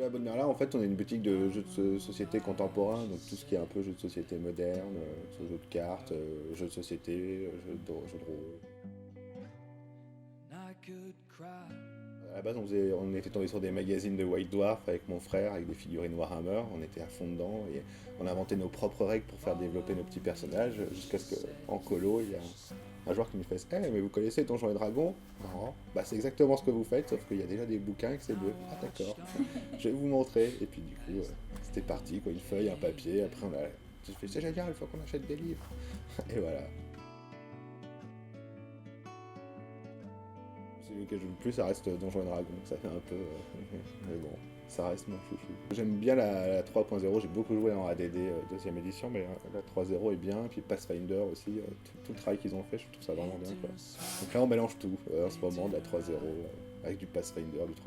À Bonne-Merla, en fait, on est une boutique de jeux de société contemporains, donc tout ce qui est un peu jeux de société moderne, jeux de cartes, jeux de société, jeux de rôle. À la base, on était tombé sur des magazines de White Dwarf avec mon frère, avec des figurines Warhammer. On était à fond dedans et on a inventé nos propres règles pour faire développer nos petits personnages. Jusqu'à ce qu'en colo, il y a un joueur qui nous fait: Eh, mais vous connaissez Donjons et Dragons? Non. Bah, c'est exactement ce que vous faites, sauf qu'il y a déjà des bouquins avec ces deux. Ah, d'accord. Je vais vous montrer. Et puis, du coup, c'était parti, quoi. Une feuille, un papier. Après, on a. J'ai fait: C'est génial, il faut qu'on achète des livres. Et voilà. Celui que je joue le plus, ça reste Donjons et Dragons. Ça fait un peu. Mais bon, ça reste mon chouchou. J'aime bien la 3.0. J'ai beaucoup joué en ADD deuxième édition, mais la 3.0 est bien. Puis Pathfinder aussi. Tout le travail qu'ils ont fait, je trouve ça vraiment bien, quoi. Donc là, on mélange tout en ce moment, de la 3.0 avec du Pathfinder, du 3.5.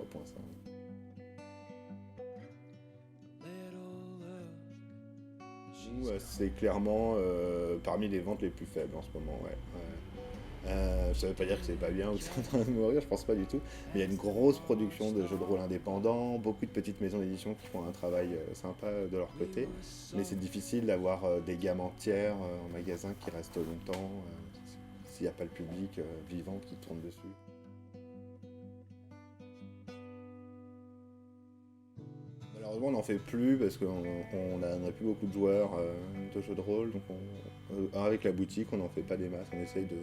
Nous, c'est clairement parmi les ventes les plus faibles en ce moment, ouais. Ça veut pas dire que c'est pas bien ou que c'est en train de mourir, je pense pas du tout. Mais il y a une grosse production de jeux de rôle indépendants, beaucoup de petites maisons d'édition qui font un travail sympa de leur côté. Mais c'est difficile d'avoir des gammes entières en magasin qui restent longtemps s'il n'y a pas le public vivant qui tourne dessus. Malheureusement, on n'en fait plus parce qu'on a plus beaucoup de joueurs de jeux de rôle. Donc, avec la boutique, on n'en fait pas des masses. On essaye de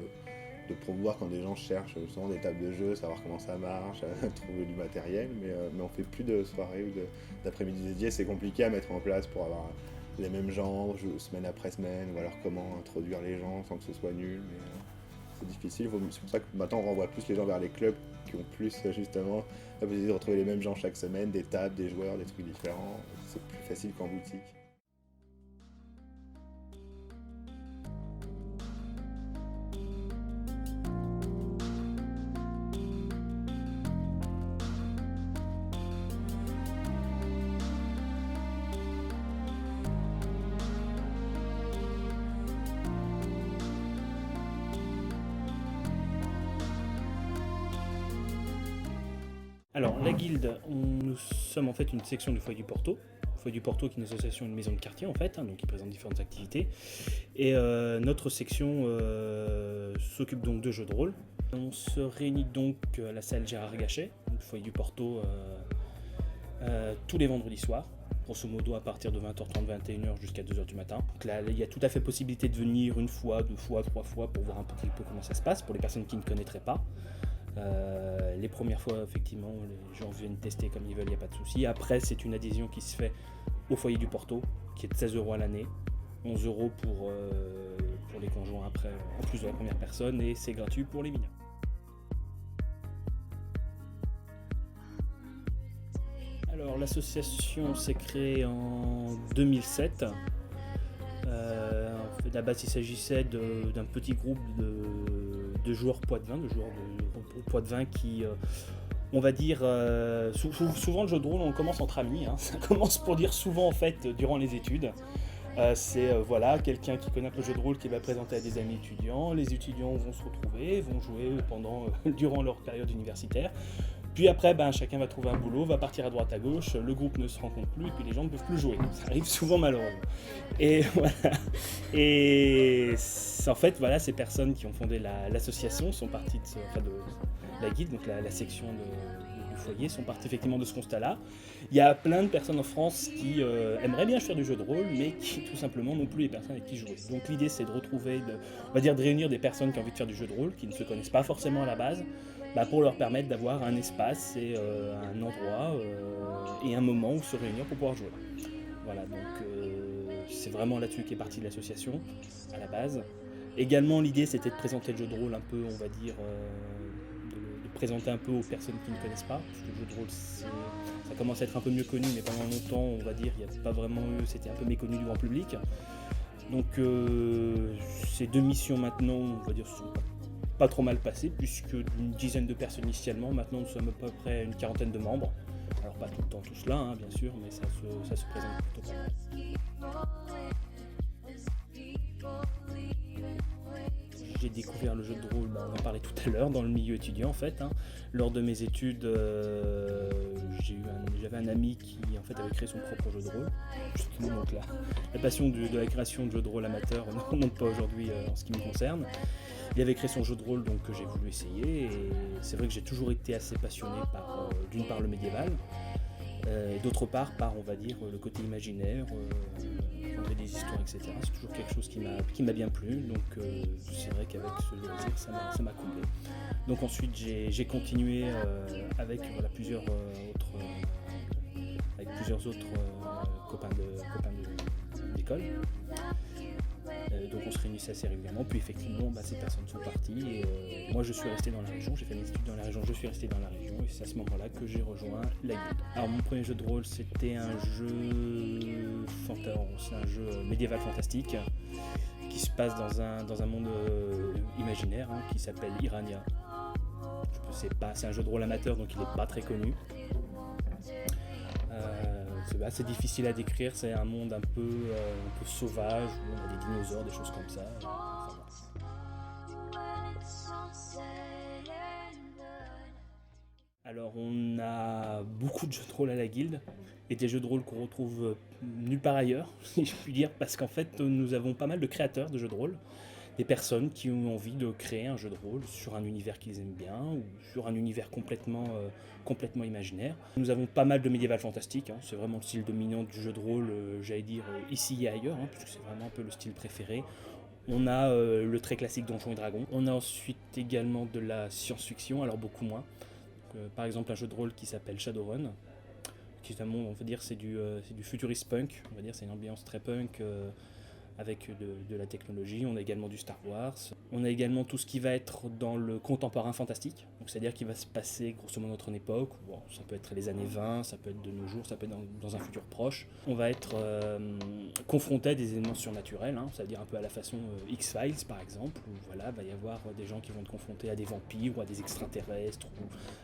promouvoir quand des gens cherchent souvent des tables de jeu, savoir comment ça marche, trouver du matériel. Mais on fait plus de soirées ou d'après-midi dédiées. C'est compliqué à mettre en place pour avoir les mêmes gens semaine après semaine, ou alors comment introduire les gens sans que ce soit nul. Mais c'est difficile. C'est pour ça que maintenant on renvoie plus les gens vers les clubs qui ont plus justement la possibilité de retrouver les mêmes gens chaque semaine, des tables, des joueurs, des trucs différents. C'est plus facile qu'en boutique. Alors, la guilde, nous sommes en fait une section du Foyer du Porto. Le Foyer du Porto qui est une association, une maison de quartier en fait, donc qui présente différentes activités. Et notre section s'occupe donc de jeux de rôle. On se réunit donc à la salle Gérard Gachet, le Foyer du Porto, tous les vendredis soirs. Grosso modo à partir de 20h30, 21h jusqu'à 2h du matin. Donc là, il y a tout à fait possibilité de venir une fois, deux fois, trois fois pour voir un petit peu comment ça se passe, pour les personnes qui ne connaîtraient pas. Les premières fois, effectivement, les gens viennent tester comme ils veulent, il n'y a pas de souci. Après, c'est une adhésion qui se fait au Foyer du Porto, qui est de 16 € à l'année, 11 € pour les conjoints après, en plus de la première personne, et c'est gratuit pour les mineurs. Alors, l'association s'est créée en 2007. En fait, à la base, il s'agissait d'un petit groupe de joueurs poitevins, de joueurs de poitevins qui, on va dire, souvent le jeu de rôle, on commence entre amis. Ça commence pour dire souvent en fait durant les études. C'est voilà, quelqu'un qui connaît un peu le jeu de rôle qui va présenter à des amis étudiants. Les étudiants vont se retrouver, vont jouer durant leur période universitaire. Puis après, chacun va trouver un boulot, va partir à droite à gauche, le groupe ne se rencontre plus et puis les gens ne peuvent plus jouer. Ça arrive souvent malheureusement. Et voilà. Et en fait, voilà, ces personnes qui ont fondé l'association sont parties de la guilde, donc la section du foyer, sont parties effectivement de ce constat-là. Il y a plein de personnes en France qui aimeraient bien faire du jeu de rôle, mais qui tout simplement n'ont plus les personnes avec qui jouer. Donc l'idée, c'est de retrouver, de réunir des personnes qui ont envie de faire du jeu de rôle, qui ne se connaissent pas forcément à la base, pour leur permettre d'avoir un espace et un endroit et un moment où se réunir pour pouvoir jouer. Voilà, donc c'est vraiment là-dessus qu'est partie l'association à la base. Également, l'idée c'était de présenter le jeu de rôle un peu, on va dire, de présenter un peu aux personnes qui ne connaissent pas, parce que le jeu de rôle ça commence à être un peu mieux connu, mais pendant longtemps, on va dire, il n'y a pas vraiment eu, c'était un peu méconnu du grand public. Donc ces deux missions maintenant, on va dire, sont pas trop mal passé, puisque d'une dizaine de personnes initialement, maintenant nous sommes à peu près une quarantaine de membres. Alors pas tout le temps tous là, bien sûr, mais ça se présente plutôt pas mal. Je j'ai découvert le jeu de rôle, on en parlait tout à l'heure, dans le milieu étudiant en fait. Lors de mes études, j'avais un ami qui en fait avait créé son propre jeu de rôle. Justement, donc la passion de la création de jeux de rôle amateurs ne remonte pas aujourd'hui en ce qui me concerne. Il avait créé son jeu de rôle donc, que j'ai voulu essayer, et c'est vrai que j'ai toujours été assez passionné par d'une part le médiéval, et d'autre part par, on va dire, le côté imaginaire, raconter des histoires, etc. C'est toujours quelque chose qui m'a bien plu, donc c'est vrai qu'avec ce loisir, ça m'a comblé. Donc ensuite, j'ai continué avec plusieurs autres copains d'école. Donc on se réunissait assez régulièrement, puis effectivement ces personnes sont parties et moi je suis resté dans la région, j'ai fait mes études dans la région, je suis resté dans la région et c'est à ce moment-là que j'ai rejoint la guilde. Alors mon premier jeu de rôle c'était un jeu médiéval fantastique qui se passe dans un monde imaginaire qui s'appelle Irania. C'est un jeu de rôle amateur donc il n'est pas très connu. C'est assez difficile à décrire, c'est un monde un peu sauvage où on a des dinosaures, des choses comme ça. Alors on a beaucoup de jeux de rôle à la guilde et des jeux de rôle qu'on retrouve nulle part ailleurs, si je puis dire, parce qu'en fait nous avons pas mal de créateurs de jeux de rôle, des personnes qui ont envie de créer un jeu de rôle sur un univers qu'ils aiment bien ou sur un univers complètement imaginaire. Nous avons pas mal de médiéval fantastique, c'est vraiment le style dominant du jeu de rôle, j'allais dire ici et ailleurs, puisque c'est vraiment un peu le style préféré. On a le très classique Donjons et Dragons. On a ensuite également de la science-fiction, alors beaucoup moins. Par exemple un jeu de rôle qui s'appelle Shadowrun, qui est un monde, on va dire c'est du futurist punk, on va dire c'est une ambiance très punk. Avec de la technologie, on a également du Star Wars, on a également tout ce qui va être dans le contemporain fantastique, donc c'est-à-dire qu'il va se passer grosso modo notre époque, ça peut être les années 20, ça peut être de nos jours, ça peut être dans un futur proche. On va être confronté à des éléments surnaturels, c'est-à-dire un peu à la façon X-Files par exemple, où il va y avoir des gens qui vont être confrontés à des vampires ou à des extraterrestres ou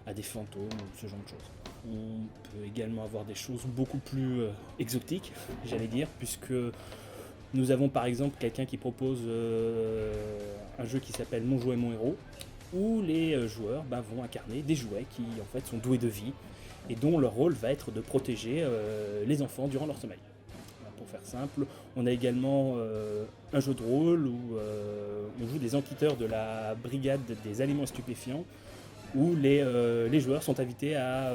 à des fantômes ou ce genre de choses. On peut également avoir des choses beaucoup plus exotiques, j'allais dire, puisque nous avons par exemple quelqu'un qui propose un jeu qui s'appelle Mon jouet, mon héros, où les joueurs vont incarner des jouets qui en fait sont doués de vie et dont leur rôle va être de protéger les enfants durant leur sommeil. Pour faire simple, on a également un jeu de rôle où on joue des enquêteurs de la brigade des aliments stupéfiants, où les joueurs sont invités à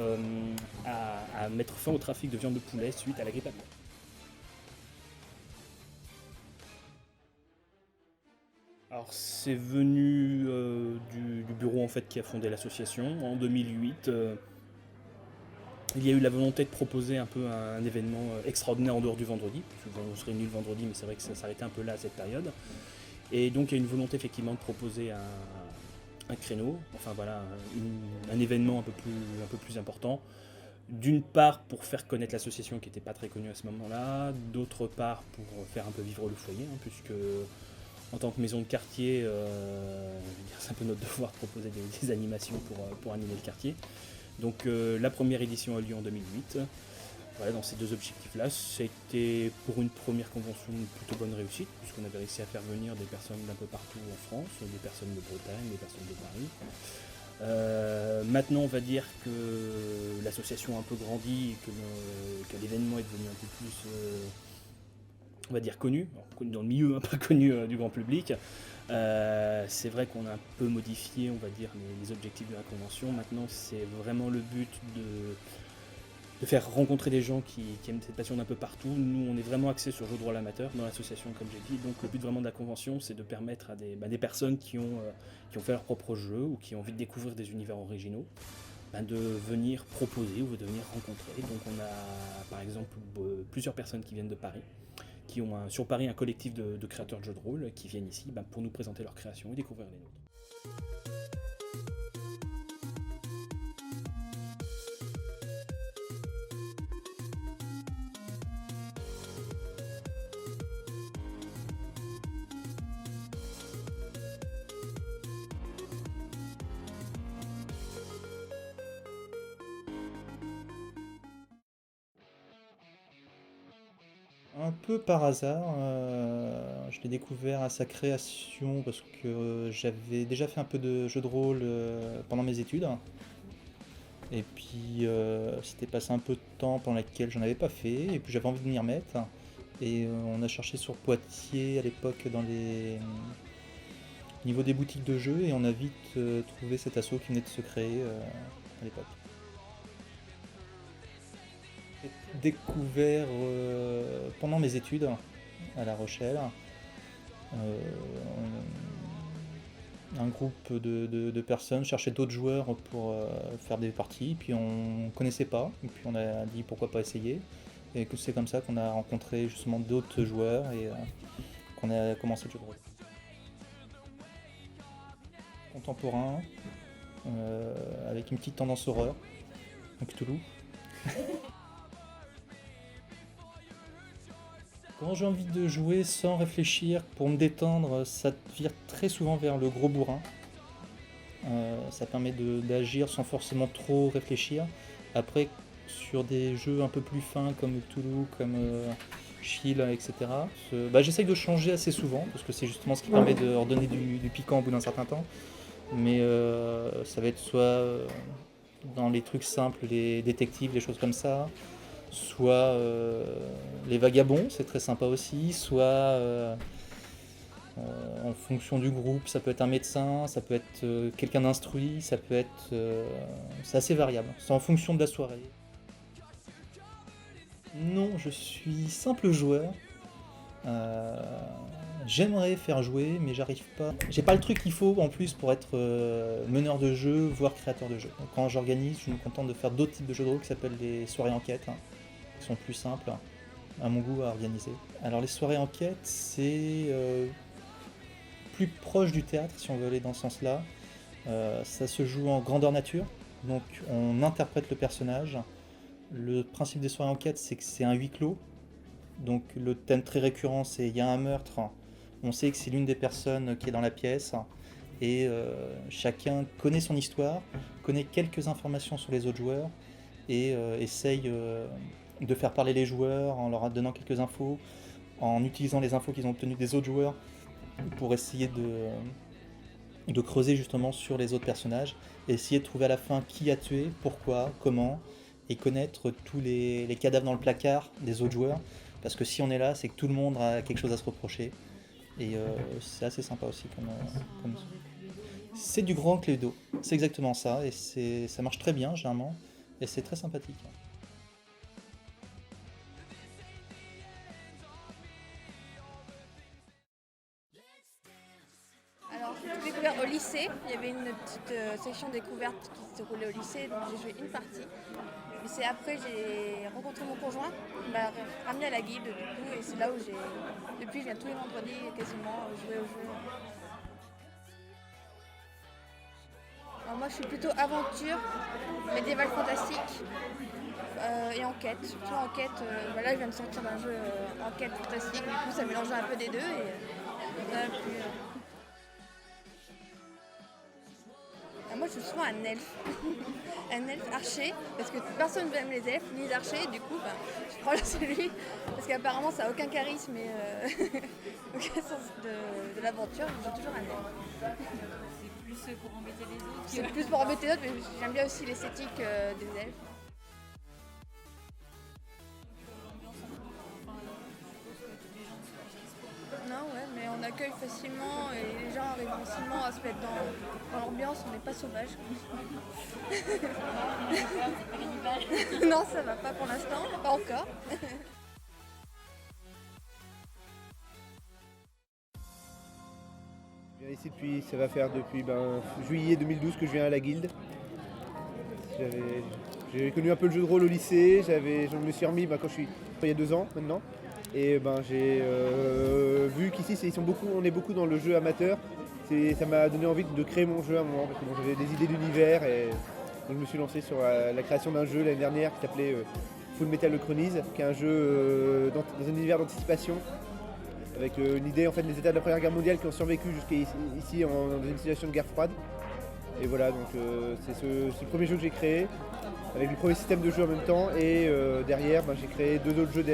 mettre fin au trafic de viande de poulet suite à la grippe aviaire. Alors c'est venu du bureau en fait qui a fondé l'association en 2008. Il y a eu la volonté de proposer un peu un événement extraordinaire en dehors du vendredi. On se réunit le vendredi, mais c'est vrai que ça s'arrêtait un peu là à cette période. Et donc il y a une volonté effectivement de proposer un créneau, un événement un peu plus important. D'une part pour faire connaître l'association qui n'était pas très connue à ce moment-là, d'autre part pour faire un peu vivre le foyer, puisque en tant que maison de quartier, c'est un peu notre devoir de proposer des animations pour animer le quartier. Donc la première édition a lieu en 2008. Voilà, dans ces deux objectifs-là, c'était pour une première convention une plutôt bonne réussite, puisqu'on avait réussi à faire venir des personnes d'un peu partout en France, des personnes de Bretagne, des personnes de Paris. Maintenant, on va dire que l'association a un peu grandi et que l'événement est devenu un peu plus on va dire connu dans le milieu, pas connu du grand public. C'est vrai qu'on a un peu modifié, on va dire, les objectifs de la convention. Maintenant, c'est vraiment le but de faire rencontrer des gens qui aiment cette passion d'un peu partout. Nous, on est vraiment axé sur le jeu de rôle amateur dans l'association, comme j'ai dit. Donc, le but vraiment de la convention, c'est de permettre à des personnes qui ont fait leur propre jeu ou qui ont envie de découvrir des univers originaux, de venir proposer ou de venir rencontrer. Donc, on a par exemple plusieurs personnes qui viennent de Paris, qui ont sur Paris un collectif de créateurs de jeux de rôle qui viennent ici pour nous présenter leurs créations et découvrir les nôtres. Un peu par hasard, je l'ai découvert à sa création parce que j'avais déjà fait un peu de jeu de rôle pendant mes études. Et puis c'était passé un peu de temps pendant lequel j'en avais pas fait, et puis j'avais envie de m'y remettre. Et on a cherché sur Poitiers à l'époque dans les au niveau des boutiques de jeux, et on a vite trouvé cet asso qui venait de se créer à l'époque. J'ai découvert pendant mes études à La Rochelle un groupe de personnes cherchait d'autres joueurs pour faire des parties, puis on connaissait pas, et puis on a dit pourquoi pas essayer, et que c'est comme ça qu'on a rencontré justement d'autres joueurs et qu'on a commencé le jeu de rôle. Contemporain, avec une petite tendance horreur, un Cthulhu. Quand j'ai envie de jouer sans réfléchir, pour me détendre, ça vire très souvent vers le gros bourrin. Ça permet d'agir sans forcément trop réfléchir. Après, sur des jeux un peu plus fins comme Cthulhu, comme Chill, etc., j'essaye de changer assez souvent, parce que c'est justement ce qui permet de redonner du piquant au bout d'un certain temps. Mais ça va être soit dans les trucs simples, les détectives, les choses comme ça, soit les vagabonds, c'est très sympa aussi, soit en fonction du groupe, ça peut être un médecin, ça peut être quelqu'un d'instruit, ça peut être... c'est assez variable, c'est en fonction de la soirée. Non, je suis simple joueur. J'aimerais faire jouer, mais j'arrive pas. J'ai pas le truc qu'il faut en plus pour être meneur de jeu, voire créateur de jeu. Donc, quand j'organise, je me contente de faire d'autres types de jeux de rôle qui s'appellent les soirées enquêtes, qui sont plus simples à mon goût à organiser. Alors les soirées enquêtes, c'est plus proche du théâtre si on veut aller dans ce sens-là. Ça se joue en grandeur nature, donc on interprète le personnage. Le principe des soirées enquêtes, c'est que c'est un huis clos. Donc le thème très récurrent, c'est il y a un meurtre, on sait que c'est l'une des personnes qui est dans la pièce, et chacun connaît son histoire, connaît quelques informations sur les autres joueurs, et essaye de faire parler les joueurs en leur donnant quelques infos, en utilisant les infos qu'ils ont obtenues des autres joueurs pour essayer de creuser justement sur les autres personnages, et essayer de trouver à la fin qui a tué, pourquoi, comment, et connaître tous les cadavres dans le placard des autres joueurs. Parce que si on est là, c'est que tout le monde a quelque chose à se reprocher. Et c'est assez sympa aussi comme... C'est du grand Cluedo. C'est exactement ça. Et ça marche très bien, généralement. Et c'est très sympathique. Alors, j'ai découvert au lycée. Il y avait une petite section découverte qui se déroulait au lycée. Donc j'ai joué une partie. Mais c'est après j'ai rencontré mon conjoint, qui m'a ramené à la guilde du coup, et c'est là où depuis je viens tous les vendredis quasiment jouer au jeu. Alors moi je suis plutôt aventure, médiéval fantastique et enquête. Surtout enquête, là je viens de sortir d'un jeu enquête fantastique, du coup ça mélangeait un peu des deux et ça a plu. Moi je suis souvent un elfe, un elfe archer, parce que personne n'aime les elfes ni les archers, du coup je prends celui, parce qu'apparemment ça n'a aucun charisme et aucun sens de l'aventure, donc j'ai toujours un elfe. C'est plus pour embêter les autres. C'est plus pour embêter les autres, mais j'aime bien aussi l'esthétique des elfes. Non, ouais, mais on accueille facilement et les gens arrivent facilement à se mettre dans l'ambiance, on n'est pas sauvage. Non, ça va pas pour l'instant, pas encore. Je viens ici ça va faire depuis juillet 2012 que je viens à la guilde. J'ai connu un peu le jeu de rôle au lycée, je me suis remis quand il y a 2 ans maintenant. Et j'ai vu qu'ici on est beaucoup dans le jeu amateur. Ça m'a donné envie de créer mon jeu à un moment, parce que j'avais des idées d'univers, et donc je me suis lancé sur la création d'un jeu l'année dernière qui s'appelait Full Metal Chronies, qui est un jeu dans un univers d'anticipation, avec une idée en fait des états de la Première Guerre mondiale qui ont survécu jusqu'ici dans une situation de guerre froide. Et voilà, donc c'est le premier jeu que j'ai créé, avec le premier système de jeu en même temps, et derrière j'ai créé 2 autres jeux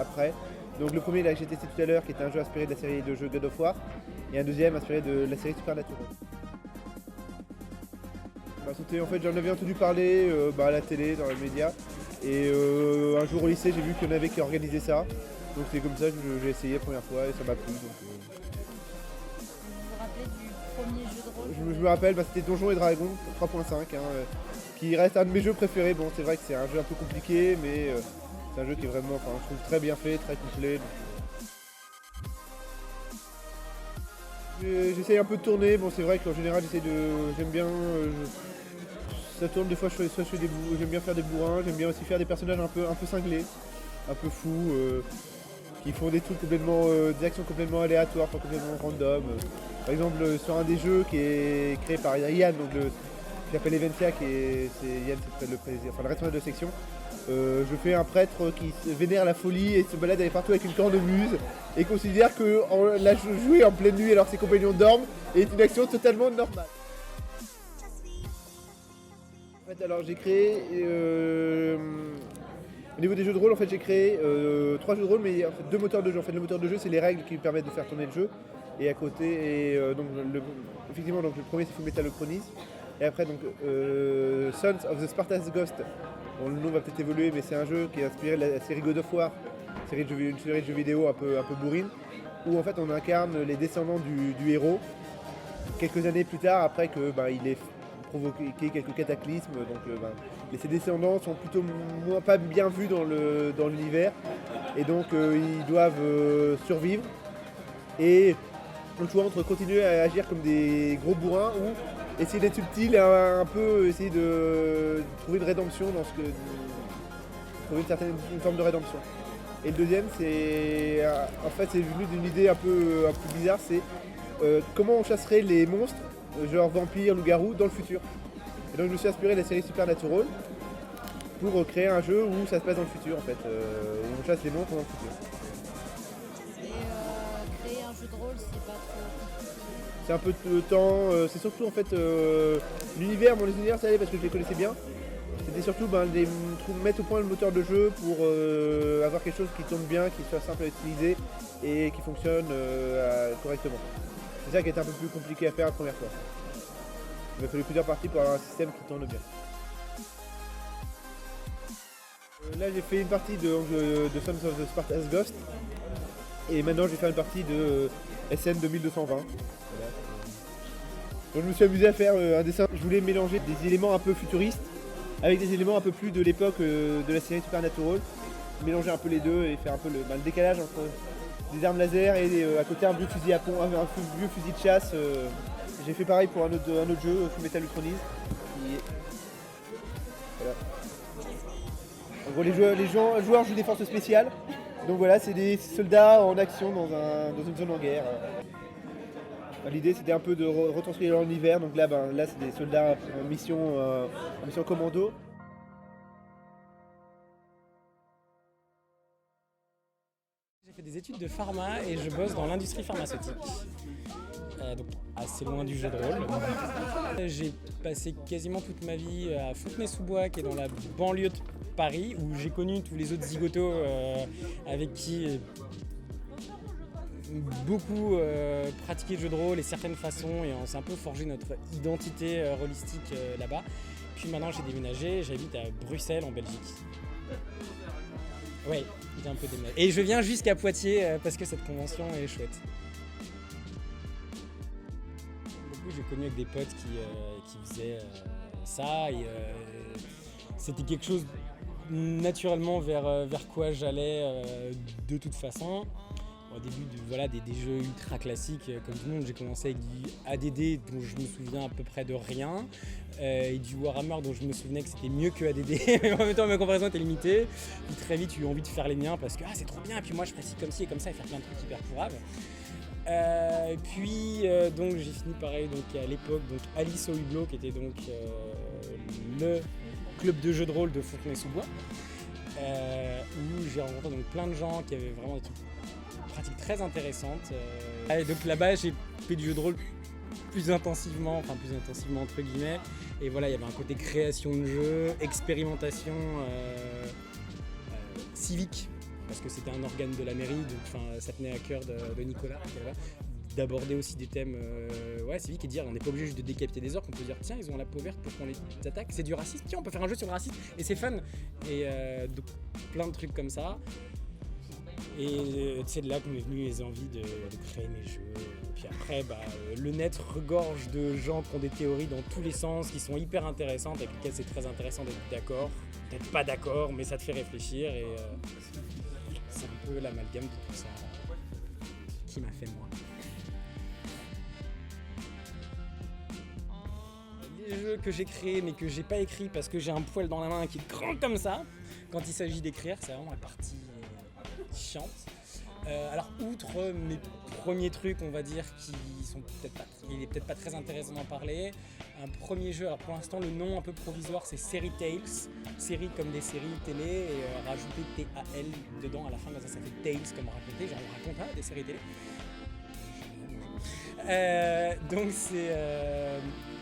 après. Donc le premier là, que j'ai testé tout à l'heure, qui est un jeu inspiré de la série de jeux God of War, et un deuxième inspiré de la série Supernatural. En fait, j'en avais entendu parler à la télé, dans les médias, et un jour au lycée, j'ai vu qu'il y en avait qui organisaient ça. Donc c'est comme ça que j'ai essayé la première fois et ça m'a plu. Vous vous rappelez du premier jeu de rôle Je me rappelle, c'était Donjons et Dragons 3.5, qui reste un de mes jeux préférés. Bon, c'est vrai que c'est un jeu un peu compliqué, mais c'est un jeu qui est vraiment, je trouve très bien fait, très complet. J'essaye un peu de tourner. Bon, c'est vrai qu'en général, j'aime bien. Ça tourne des fois, j'aime bien faire des bourrins, j'aime bien aussi faire des personnages un peu cinglés, un peu fous, qui font des trucs complètement, des actions complètement aléatoires, complètement random. Par exemple, sur un des jeux qui est créé par Yann, qui s'appelle Eventia, c'est Yann, c'est le responsable de section. Je fais un prêtre qui vénère la folie et se balade avec partout avec une cornemuse et considère que la jouer en pleine nuit alors que ses compagnons dorment est une action totalement normale. En fait, alors j'ai créé au niveau des jeux de rôle, en fait j'ai créé 3 jeux de rôle, mais en fait, 2 moteurs de jeu. En fait, le moteur de jeu, c'est les règles qui permettent de faire tourner le jeu. Et à côté, effectivement, donc le premier c'est Fullmetal Chronicles. Et après, donc Sons of the Spartans Ghost. Bon, le nom va peut-être évoluer, mais c'est un jeu qui est inspiré de la série God of War, une série de jeux vidéo un peu bourrine, où en fait on incarne les descendants du héros. Quelques années plus tard, après que il ait provoqué quelques cataclysmes, donc ses descendants sont plutôt pas bien vus dans l'univers, et donc ils doivent survivre. Et le choix entre continuer à agir comme des gros bourrins ou essayer d'être subtil et un peu essayer de trouver une rédemption trouver une forme de rédemption. Et le deuxième, c'est venu d'une idée un peu bizarre, c'est comment on chasserait les monstres, genre vampires, loups-garous, dans le futur. Et donc je me suis inspiré de la série Supernatural pour créer un jeu où ça se passe dans le futur en fait, où on chasse les monstres dans le futur. Et créer un jeu de rôle, c'est pas trop compliqué. C'est un peu de temps, c'est surtout en fait l'univers, mon univers ça allait parce que je les connaissais bien. C'était surtout mettre au point le moteur de jeu pour avoir quelque chose qui tourne bien, qui soit simple à utiliser et qui fonctionne correctement. C'est ça qui était un peu plus compliqué à faire la première fois. Il m'a fallu plusieurs parties pour avoir un système qui tourne bien. Là j'ai fait une partie de Sons of the Spartans Ghost et maintenant je vais faire une partie de SN 2220. Voilà. Donc je me suis amusé à faire un dessin. Je voulais mélanger des éléments un peu futuristes avec des éléments un peu plus de l'époque de la série Supernatural. Mélanger un peu les deux et faire un peu le décalage entre des armes laser et à côté un vieux fusil à pompe, un vieux fusil de chasse. J'ai fait pareil pour un autre jeu, Fullmetal Chronicles. Voilà. En gros, les joueurs jouent des forces spéciales. Donc voilà, c'est des soldats en action dans une zone en guerre. L'idée c'était un peu de retranscrire leur univers. Donc là c'est des soldats en mission commando. J'ai fait des études de pharma et je bosse dans l'industrie pharmaceutique. Donc assez loin du jeu de rôle. J'ai passé quasiment toute ma vie à Fontenay-sous-Bois, qui est dans la banlieue de Paris, où j'ai connu tous les autres zigotos avec qui beaucoup pratiqué le jeu de rôle et certaines façons, et on s'est un peu forgé notre identité rôlistique là-bas. Puis maintenant j'ai déménagé, j'habite à Bruxelles en Belgique. Ouais, j'ai un peu déménagé. Et je viens jusqu'à Poitiers parce que cette convention est chouette. J'ai connu avec des potes qui faisaient ça et c'était quelque chose naturellement vers quoi j'allais de toute façon. Au début des jeux ultra classiques comme tout le monde, j'ai commencé avec du ADD dont je me souviens à peu près de rien et du Warhammer dont je me souvenais que c'était mieux que ADD mais en même temps ma comparaison était limitée. Puis très vite j'ai eu envie de faire les miens parce que c'est trop bien et puis moi je ferais ci comme ci et comme ça et faire plein de trucs hyper pourrables. Donc j'ai fini pareil à l'époque Alice au Hublot qui était donc le club de jeux de rôle de Fontenay-sous-Bois où j'ai rencontré donc plein de gens qui avaient vraiment des pratiques très intéressantes. Et donc là-bas j'ai fait du jeu de rôle plus intensivement entre guillemets, et voilà il y avait un côté création de jeu, expérimentation civique parce que c'était un organe de la mairie, donc ça tenait à cœur de Nicolas, voilà, d'aborder aussi des thèmes civiques et dire on n'est pas obligé juste de décapiter des orques, on peut dire tiens ils ont la peau verte pour qu'on les attaque, c'est du racisme, tiens on peut faire un jeu sur le racisme et c'est fun, et donc, plein de trucs comme ça. Et c'est de là que m'est venue les envies de créer mes jeux. Puis après, le net regorge de gens qui ont des théories dans tous les sens, qui sont hyper intéressantes, avec lesquelles c'est très intéressant d'être d'accord, peut-être pas d'accord, mais ça te fait réfléchir. Et c'est un peu l'amalgame de tout ça qui m'a fait moi. Les jeux que j'ai créés mais que j'ai pas écrits parce que j'ai un poil dans la main qui est grand comme ça, quand il s'agit d'écrire, c'est vraiment la partie chiante. Alors outre mes premiers trucs, on va dire, qui sont il est peut-être pas très intéressant d'en parler. Un premier jeu, alors pour l'instant le nom un peu provisoire c'est Série Tales, série comme des séries télé et rajouter T-A-L dedans à la fin, ça fait Tales comme raconter, genre on raconte des séries télé. Donc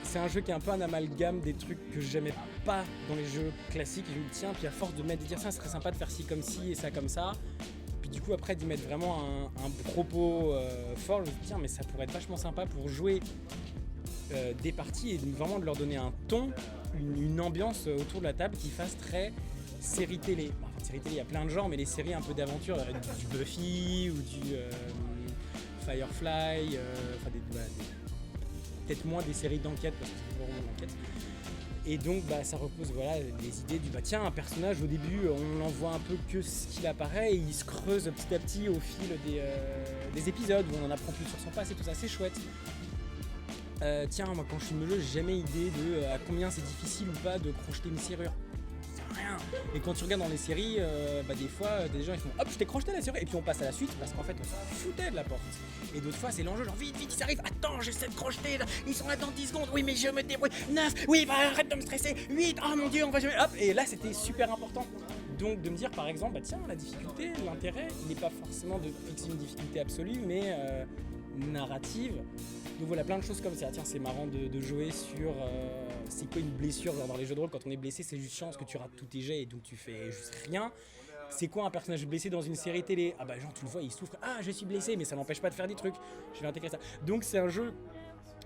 c'est un jeu qui est un peu un amalgame des trucs que j'aimais pas dans les jeux classiques. Et je me dis tiens, puis à force de dire ça serait sympa de faire ci comme ci et ça comme ça. Puis du coup après d'y mettre vraiment un propos fort, je me dis tiens mais ça pourrait être vachement sympa pour jouer des parties et vraiment de leur donner un ton, une ambiance autour de la table qui fasse très série télé. Enfin série télé il y a plein de genres mais les séries un peu d'aventure, du Buffy ou du Firefly, peut-être moins des séries d'enquête parce que c'est toujours vraiment d'enquête. Et donc ça repose les idées du tiens un personnage au début on n'en voit un peu que ce qu'il apparaît et il se creuse petit à petit au fil des épisodes où on en apprend plus sur son passé, tout ça c'est chouette. Tiens moi quand je suis jeu j'ai jamais idée de à combien c'est difficile ou pas de crocheter une serrure. Rien. Et quand tu regardes dans les séries, des fois, des gens ils font hop, je t'ai crocheté la serrure, et puis on passe à la suite parce qu'en fait on s'en foutait de la porte. Et d'autres fois, c'est l'enjeu, genre vite, ils arrivent, attends, j'essaie de crocheter, là. Ils sont là dans 10 secondes, oui, mais je me débrouille, 9, oui, arrête de me stresser, 8, oh mon dieu, on va jamais, hop, et là c'était super important. Donc de me dire par exemple, tiens, la difficulté, l'intérêt, il n'est pas forcément de fixer une difficulté absolue, mais narrative. Donc voilà, plein de choses comme ça. Tiens, c'est marrant de jouer sur c'est quoi une blessure, genre dans les jeux de rôle, quand on est blessé, c'est juste chiant parce que tu rates tous tes jets et donc tu fais juste rien. C'est quoi un personnage blessé dans une série télé? Ah genre tu le vois, il souffre, je suis blessé, mais ça m'empêche pas de faire des trucs. Je vais intégrer ça. Donc c'est un jeu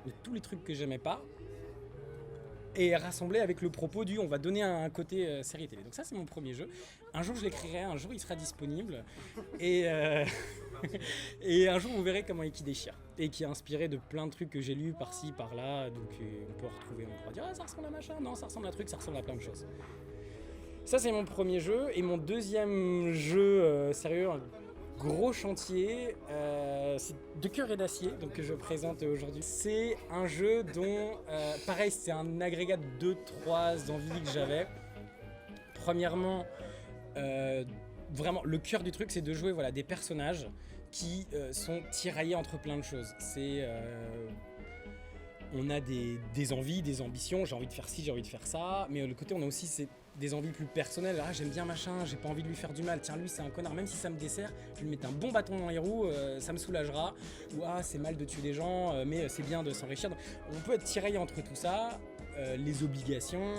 de tous les trucs que j'aimais pas et rassemblé avec le propos du on va donner un côté série télé. Donc ça c'est mon premier jeu. Un jour je l'écrirai, un jour il sera disponible et et un jour vous verrez comment il qui déchire et qui est inspiré de plein de trucs que j'ai lus par-ci par-là. Donc on peut retrouver, on pourra dire ça ressemble à machin, non ça ressemble à un truc, ça ressemble à plein de choses. Ça c'est mon premier jeu. Et mon deuxième jeu sérieux, un gros chantier, c'est De cœur et d'acier, donc que je présente aujourd'hui. C'est un jeu dont, pareil, c'est un agrégat de 2-3 envies que j'avais. Premièrement, vraiment, le cœur du truc, c'est de jouer des personnages qui sont tiraillés entre plein de choses. On a des envies, des ambitions, j'ai envie de faire ci, j'ai envie de faire ça, mais le côté on a aussi des envies plus personnelles. J'aime bien machin, j'ai pas envie de lui faire du mal, tiens lui c'est un connard, même si ça me dessert, je lui mets un bon bâton dans les roues, ça me soulagera, ou c'est mal de tuer des gens, mais c'est bien de s'enrichir. Donc, on peut être tiraillé entre tout ça, les obligations,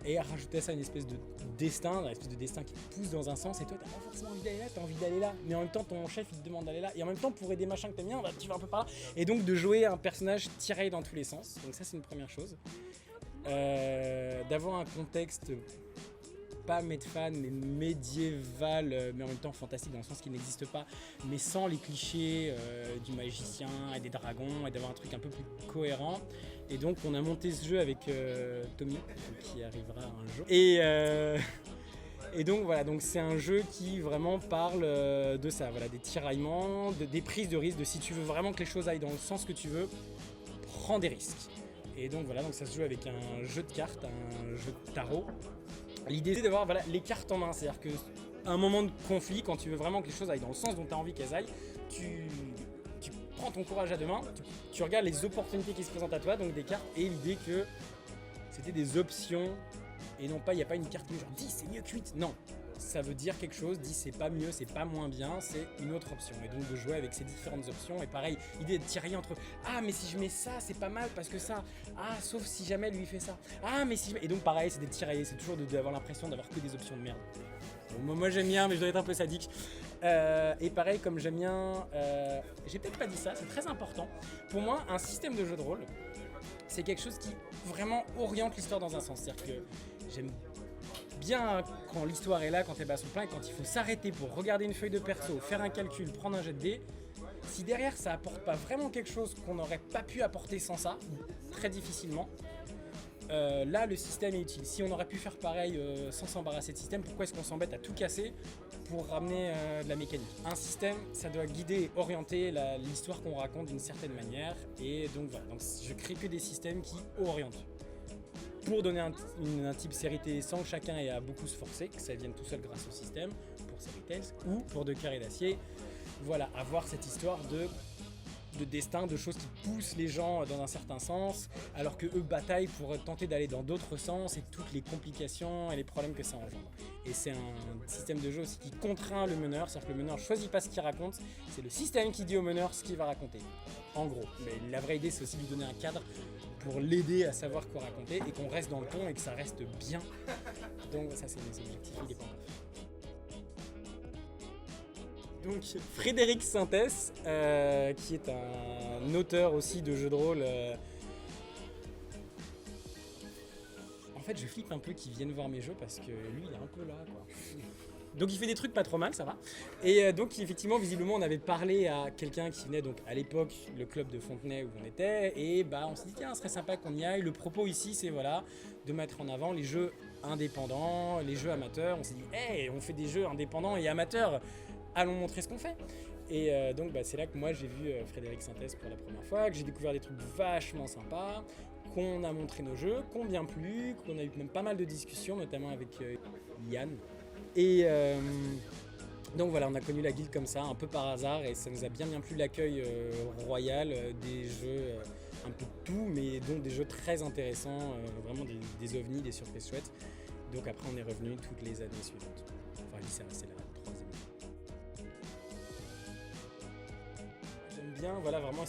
et rajouter à ça une espèce de destin, qui te pousse dans un sens, et toi t'as pas forcément envie d'aller là, t'as envie d'aller là, mais en même temps ton chef il te demande d'aller là, et en même temps pour aider machin que t'aimes bien, tu vas un peu par là, et donc de jouer un personnage tiré dans tous les sens. Donc ça c'est une première chose. D'avoir un contexte pas Medfan mais médiéval, mais en même temps fantastique dans le sens qu'il n'existe pas, mais sans les clichés du magicien et des dragons, et d'avoir un truc un peu plus cohérent. Et donc on a monté ce jeu avec Tommy qui arrivera un jour. Et donc voilà, donc c'est un jeu qui vraiment parle de ça, des tiraillements, des prises de risques, de si tu veux vraiment que les choses aillent dans le sens que tu veux, prends des risques. Et donc voilà, donc ça se joue avec un jeu de cartes, un jeu de tarot. L'idée c'est d'avoir les cartes en main, c'est-à-dire qu'à un moment de conflit, quand tu veux vraiment que les choses aillent dans le sens dont tu as envie qu'elles aillent, tu prends ton courage à deux mains, tu regardes les opportunités qui se présentent à toi, donc des cartes, et l'idée que c'était des options, et non pas, il n'y a pas une carte qui dit genre 10 c'est mieux que 8, non, ça veut dire quelque chose, dit c'est pas mieux, c'est pas moins bien, c'est une autre option. Et donc de jouer avec ces différentes options. Et pareil, l'idée de tirailler entre ah mais si je mets ça c'est pas mal parce que ça, ah sauf si jamais lui fait ça, ah mais si je... Et donc pareil, c'est de tirailler, c'est toujours d'avoir l'impression d'avoir que des options de merde. Bon, moi j'aime bien, mais je dois être un peu sadique. Et pareil, comme j'aime bien, j'ai peut-être pas dit ça, c'est très important. Pour moi, un système de jeu de rôle, c'est quelque chose qui vraiment oriente l'histoire dans un sens. C'est-à-dire que j'aime bien quand l'histoire est là, quand elle bat son plein, et quand il faut s'arrêter pour regarder une feuille de perso, faire un calcul, prendre un jet de dés. Si derrière ça apporte pas vraiment quelque chose qu'on n'aurait pas pu apporter sans ça, très difficilement, là le système est utile. Si on aurait pu faire pareil sans s'embarrasser de système, pourquoi est-ce qu'on s'embête à tout casser pour ramener de la mécanique? Un système, ça doit guider, orienter l'histoire qu'on raconte d'une certaine manière, et donc voilà, donc je crée que des systèmes qui orientent. Pour donner un type série télé sans que chacun ait à beaucoup se forcer, que ça vienne tout seul grâce au système, pour Série Tales, ou pour De Cœur et d'Acier, voilà, avoir cette histoire de destin, de choses qui poussent les gens dans un certain sens, alors que eux bataillent pour tenter d'aller dans d'autres sens, et toutes les complications et les problèmes que ça engendre. Et c'est un système de jeu aussi qui contraint le meneur, c'est-à-dire que le meneur ne choisit pas ce qu'il raconte, c'est le système qui dit au meneur ce qu'il va raconter, en gros. Mais la vraie idée, c'est aussi de lui donner un cadre pour l'aider à savoir quoi raconter, et qu'on reste dans le ton et que ça reste bien. Donc ça, c'est mes objectifs, il est pas encore fait. Donc Frédéric Sintès, qui est un auteur aussi de jeux de rôle. En fait, je flippe un peu qu'il vienne voir mes jeux parce que lui, il est un peu là, quoi. Donc il fait des trucs pas trop mal, ça va. Et donc effectivement, visiblement, on avait parlé à quelqu'un qui venait donc à l'époque, le club de Fontenay où on était, et bah on s'est dit tiens, ce serait sympa qu'on y aille. Le propos ici, c'est voilà, de mettre en avant les jeux indépendants, les jeux amateurs. On s'est dit, hey, on fait des jeux indépendants et amateurs. Allons montrer ce qu'on fait. Et donc c'est là que moi j'ai vu Frédéric Sintès pour la première fois, que j'ai découvert des trucs vachement sympas, qu'on a montré nos jeux, qu'on bien plu, qu'on a eu même pas mal de discussions, notamment avec Yann. Et donc voilà, on a connu la guilde comme ça, un peu par hasard, et ça nous a bien plu l'accueil royal, des jeux un peu de tout, mais dont des jeux très intéressants, vraiment des ovnis, des surprises chouettes. Donc après on est revenu toutes les années suivantes. Enfin lui c'est la troisième. J'aime bien, voilà, vraiment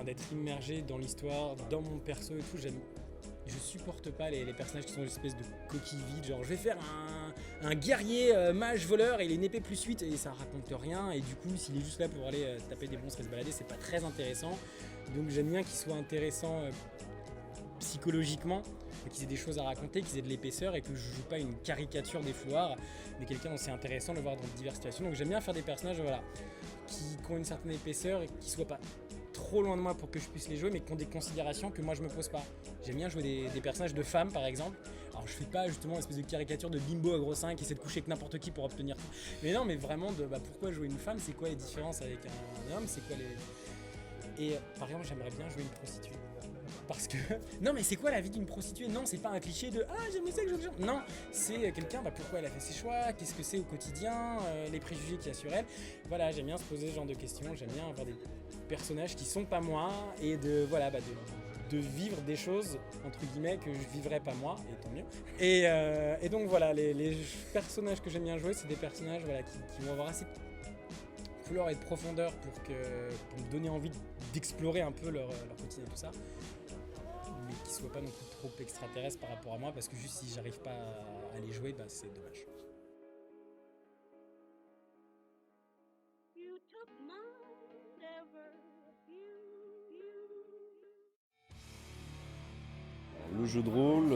d'être immergé dans l'histoire, dans mon perso et tout. Je supporte pas les personnages qui sont une espèce de coquilles vides, genre je vais faire un guerrier mage voleur et il a une épée +8 et ça raconte rien, et du coup s'il est juste là pour aller taper des monstres et se balader, c'est pas très intéressant. Donc j'aime bien qu'il soit intéressant psychologiquement, qu'ils aient des choses à raconter, qu'ils aient de l'épaisseur, et que je joue pas une caricature des foulards, mais quelqu'un dont c'est intéressant de le voir dans diverses situations. Donc j'aime bien faire des personnages voilà, qui ont une certaine épaisseur et qui soient pas trop loin de moi pour que je puisse les jouer, mais qui ont des considérations que moi je me pose pas. J'aime bien jouer des personnages de femmes par exemple. Alors je fais pas justement une espèce de caricature de bimbo à gros seins qui essaie de coucher avec n'importe qui pour obtenir tout. Mais non, mais vraiment pourquoi jouer une femme, c'est quoi les différences avec un homme, c'est quoi les... Et par exemple j'aimerais bien jouer une prostituée. Parce que, non mais c'est quoi la vie d'une prostituée? Non, c'est pas un cliché de « Ah, j'aime le sexe, j'aime le... » Non, c'est quelqu'un, pourquoi elle a fait ses choix, qu'est-ce que c'est au quotidien, les préjugés qu'il y a sur elle. Voilà, j'aime bien se poser ce genre de questions, j'aime bien avoir des personnages qui sont pas moi, et de vivre des choses, entre guillemets, que je vivrais pas moi, et tant mieux. Et donc voilà, les personnages que j'aime bien jouer, c'est des personnages voilà, qui vont avoir assez de couleur et de profondeur pour me donner envie d'explorer un peu leur quotidien et tout ça. Mais qui ne soient pas non plus trop extraterrestres par rapport à moi, parce que juste si j'arrive pas à les jouer, c'est dommage. Le jeu de rôle,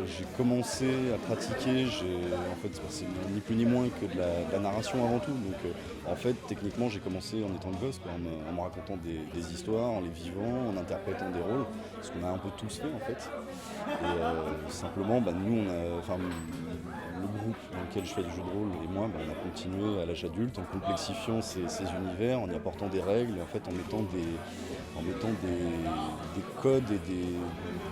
j'ai commencé à pratiquer, en fait c'est ni plus ni moins que de la narration avant tout. Donc en fait techniquement j'ai commencé en étant gosse, quoi, en me racontant des histoires, en les vivant, en interprétant des rôles, ce qu'on a un peu tous fait en fait. Et simplement nous le groupe dans lequel je fais le jeu de rôle et moi on a continué à l'âge adulte en complexifiant ces univers, en y apportant des règles, et en fait en mettant des codes et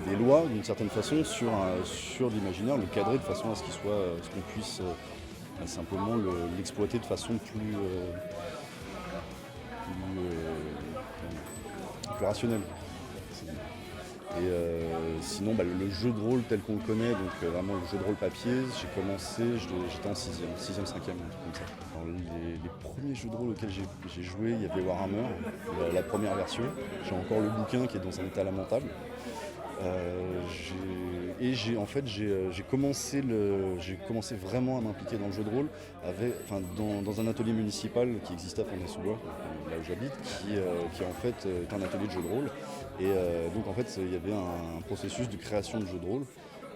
des lois d'une certaine façon sur l'imaginaire, le cadrer de façon à ce qu'on puisse simplement l'exploiter de façon plus rationnelle. Et sinon, le jeu de rôle tel qu'on le connaît, donc vraiment le jeu de rôle papier, j'ai commencé, j'étais en 6e, 5e, un truc comme ça. Alors, les premiers jeux de rôle auxquels j'ai joué, il y avait Warhammer, la première version. J'ai encore le bouquin qui est dans un état lamentable. J'ai commencé vraiment à m'impliquer dans le jeu de rôle dans un atelier municipal qui existait à Fontenay-sous-Bois, là où j'habite, qui en fait est un atelier de jeu de rôle. Et donc en fait il y avait un processus de création de jeux de rôle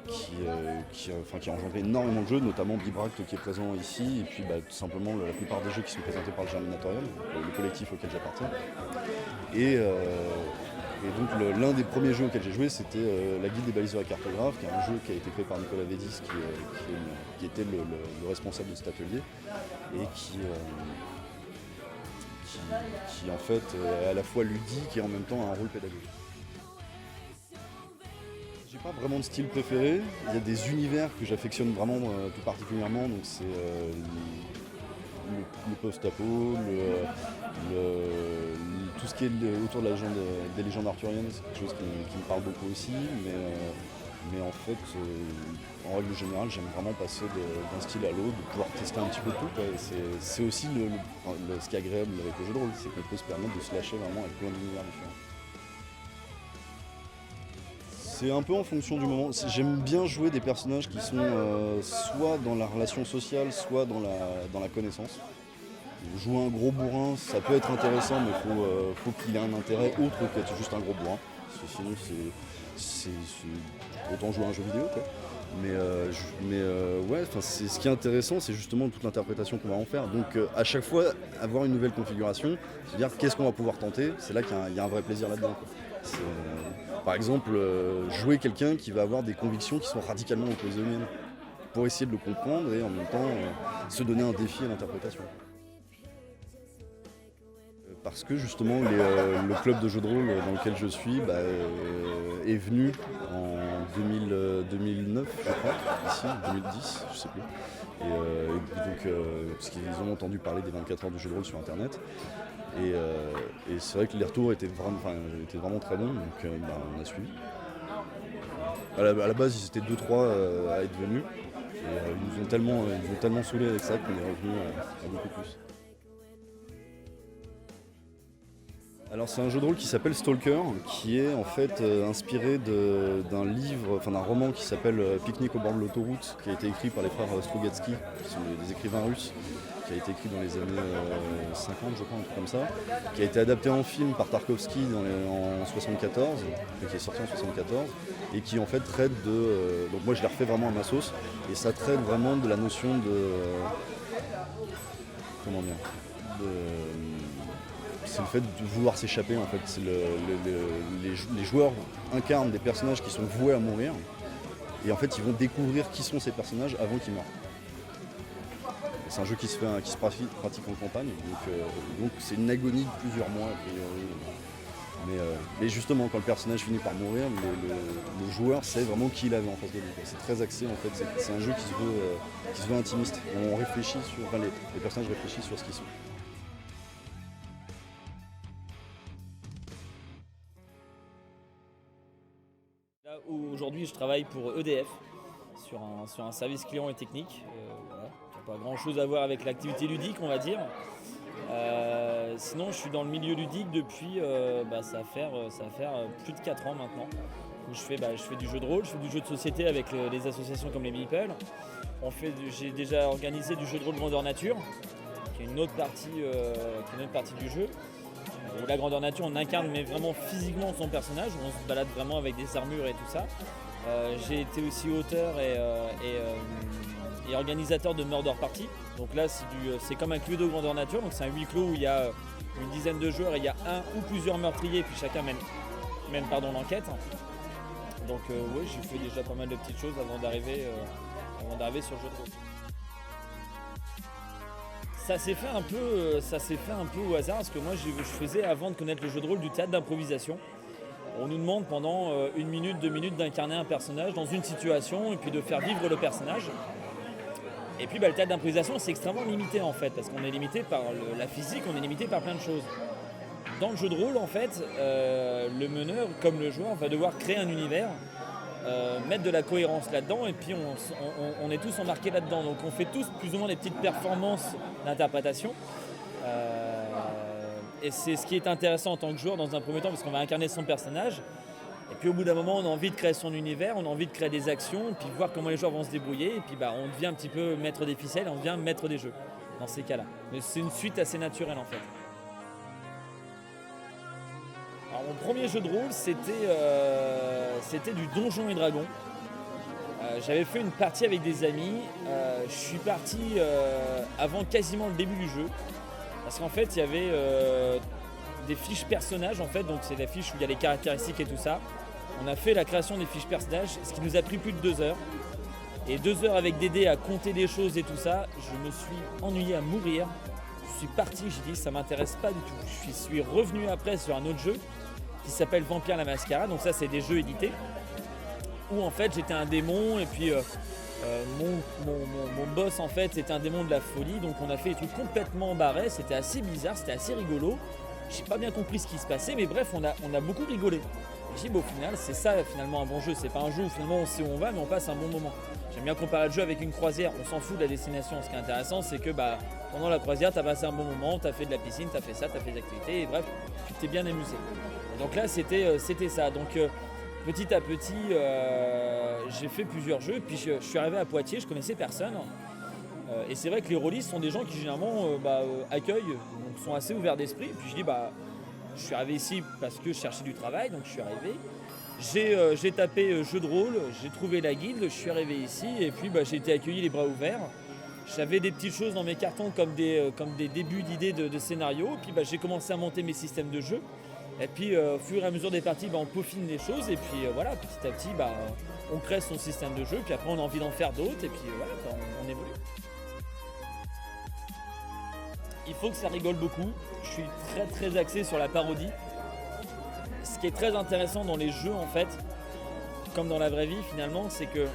qui a engendré énormément de jeux, notamment Bibract qui est présent ici, et puis tout simplement la plupart des jeux qui sont présentés par le Germinatorium, le collectif auquel j'appartiens. Et donc l'un des premiers jeux auxquels j'ai joué, c'était La Guilde des baliseurs et cartographes, qui est un jeu qui a été fait par Nicolas Védis, qui était le responsable de cet atelier, et qui en fait est à la fois ludique et en même temps a un rôle pédagogique. J'ai pas vraiment de style préféré, il y a des univers que j'affectionne vraiment tout particulièrement, donc c'est le post-apo, tout ce qui est autour de des légendes arthuriennes, c'est quelque chose qui me parle beaucoup aussi, mais en fait, en règle générale, j'aime vraiment passer d'un style à l'autre, de pouvoir tester un petit peu tout. C'est aussi ce qui est agréable avec le jeu de rôle, c'est qu'on peut se permettre de se lâcher vraiment avec plein d'univers différents. C'est un peu en fonction du moment. J'aime bien jouer des personnages qui sont soit dans la relation sociale, soit dans la connaissance. Jouer un gros bourrin, ça peut être intéressant, mais il faut qu'il ait un intérêt autre qu'être juste un gros bourrin. Parce que sinon, c'est autant jouer à un jeu vidéo, quoi. Ce qui est intéressant, c'est justement toute l'interprétation qu'on va en faire. Donc à chaque fois, avoir une nouvelle configuration, c'est-à-dire qu'est-ce qu'on va pouvoir tenter, c'est là qu'il y a un vrai plaisir là-dedans, quoi. Par exemple, jouer quelqu'un qui va avoir des convictions qui sont radicalement opposées aux miennes, pour essayer de le comprendre et en même temps se donner un défi à l'interprétation. Parce que justement le club de jeux de rôle dans lequel je suis est venu en 2009 je crois, ici, 2010, je sais plus. Et donc parce qu'ils ont entendu parler des 24 heures de jeux de rôle sur internet. Et c'est vrai que les retours étaient vraiment très bons, donc on a suivi. À la base ils étaient 2-3 à être venus. Et ils nous ont tellement saoulés avec ça qu'on est revenu à beaucoup plus. Alors c'est un jeu de rôle qui s'appelle Stalker, qui est en fait inspiré d'un roman qui s'appelle Pique-nique au bord de l'autoroute, qui a été écrit par les frères Strugatsky, qui sont des écrivains russes, qui a été écrit dans les années 50 je crois, un truc comme ça, qui a été adapté en film par Tarkovsky en 74, qui est sorti en 74, et qui en fait traite donc moi je l'ai refait vraiment à ma sauce, et ça traite vraiment de la notion c'est le fait de vouloir s'échapper en fait. Les joueurs incarnent des personnages qui sont voués à mourir, et en fait ils vont découvrir qui sont ces personnages avant qu'ils meurent. C'est un jeu qui se pratique en campagne, donc c'est une agonie de plusieurs mois a priori. Mais justement quand le personnage finit par mourir, le joueur sait vraiment qui il avait en face de lui. C'est très axé en fait, c'est un jeu qui se veut intimiste. Les personnages réfléchissent sur ce qu'ils sont. Aujourd'hui, je travaille pour EDF sur un service client et technique. Voilà. Pas grand chose à voir avec l'activité ludique, on va dire. Sinon, je suis dans le milieu ludique depuis ça va faire plus de 4 ans maintenant. Où je fais du jeu de rôle, je fais du jeu de société avec les associations comme les Meeple. J'ai déjà organisé du jeu de rôle grandeur nature, qui est une autre partie du jeu. Où la grandeur nature, on incarne mais vraiment physiquement son personnage, on se balade vraiment avec des armures et tout ça. J'ai été aussi auteur et organisateur de Murder Party. Donc là, c'est comme un Cluedo grandeur nature, donc c'est un huis clos où il y a une dizaine de joueurs et il y a un ou plusieurs meurtriers, puis chacun mène l'enquête. Donc oui, j'ai fait déjà pas mal de petites choses avant d'arriver sur le jeu de rôle. Ça s'est fait un peu au hasard, parce que moi je faisais, avant de connaître le jeu de rôle, du théâtre d'improvisation. On nous demande pendant 1 minute, 2 minutes d'incarner un personnage dans une situation et puis de faire vivre le personnage. Et puis le théâtre d'improvisation, c'est extrêmement limité en fait, parce qu'on est limité par la physique, on est limité par plein de choses. dans le jeu de rôle, en fait, le meneur, comme le joueur, va devoir créer un univers, mettre de la cohérence là-dedans, et puis on est tous embarqués là-dedans. Donc on fait tous plus ou moins des petites performances d'interprétation. Et c'est ce qui est intéressant en tant que joueur dans un premier temps, parce qu'on va incarner son personnage. Et puis au bout d'un moment, on a envie de créer son univers, on a envie de créer des actions, et puis voir comment les joueurs vont se débrouiller. Et puis on devient un petit peu maître des ficelles, on devient maître des jeux dans ces cas-là. Mais c'est une suite assez naturelle en fait. Alors mon premier jeu de rôle, c'était du Donjons et Dragons. J'avais fait une partie avec des amis. Je suis parti avant quasiment le début du jeu. Parce qu'en fait, il y avait des fiches personnages, en fait. Donc c'est la fiche où il y a les caractéristiques et tout ça. On a fait la création des fiches personnages, ce qui nous a pris plus de 2 heures. Et 2 heures avec des dés à compter des choses et tout ça, je me suis ennuyé à mourir. Je suis parti, j'ai dit ça m'intéresse pas du tout. Je suis revenu après sur un autre jeu qui s'appelle Vampire la Mascarade. Donc ça, c'est des jeux édités. Où en fait j'étais un démon et puis mon boss en fait c'était un démon de la folie. Donc on a fait des trucs complètement barrés, c'était assez bizarre, c'était assez rigolo. J'ai pas bien compris ce qui se passait, mais bref on a beaucoup rigolé. J'ai dit au final c'est ça finalement un bon jeu, c'est pas un jeu où finalement on sait où on va mais on passe un bon moment. J'aime bien comparer le jeu avec une croisière, on s'en fout de la destination. Ce qui est intéressant c'est que pendant la croisière t'as passé un bon moment, t'as fait de la piscine, t'as fait ça, t'as fait des activités et bref tu t'es bien amusé. Et donc là c'était ça. Donc petit à petit, j'ai fait plusieurs jeux, puis je suis arrivé à Poitiers, je connaissais personne. Et c'est vrai que les rôlistes sont des gens qui généralement accueillent, donc sont assez ouverts d'esprit. Puis je dis, je suis arrivé ici parce que je cherchais du travail, donc je suis arrivé. J'ai tapé jeu de rôle, j'ai trouvé la guilde, je suis arrivé ici, et puis j'ai été accueilli les bras ouverts. J'avais des petites choses dans mes cartons comme des débuts d'idées de scénario, puis j'ai commencé à monter mes systèmes de jeu. Et puis au fur et à mesure des parties, on peaufine les choses et puis voilà, petit à petit, on crée son système de jeu, puis après on a envie d'en faire d'autres et puis voilà, on évolue. Il faut que ça rigole beaucoup. Je suis très très axé sur la parodie. Ce qui est très intéressant dans les jeux en fait, comme dans la vraie vie finalement, c'est que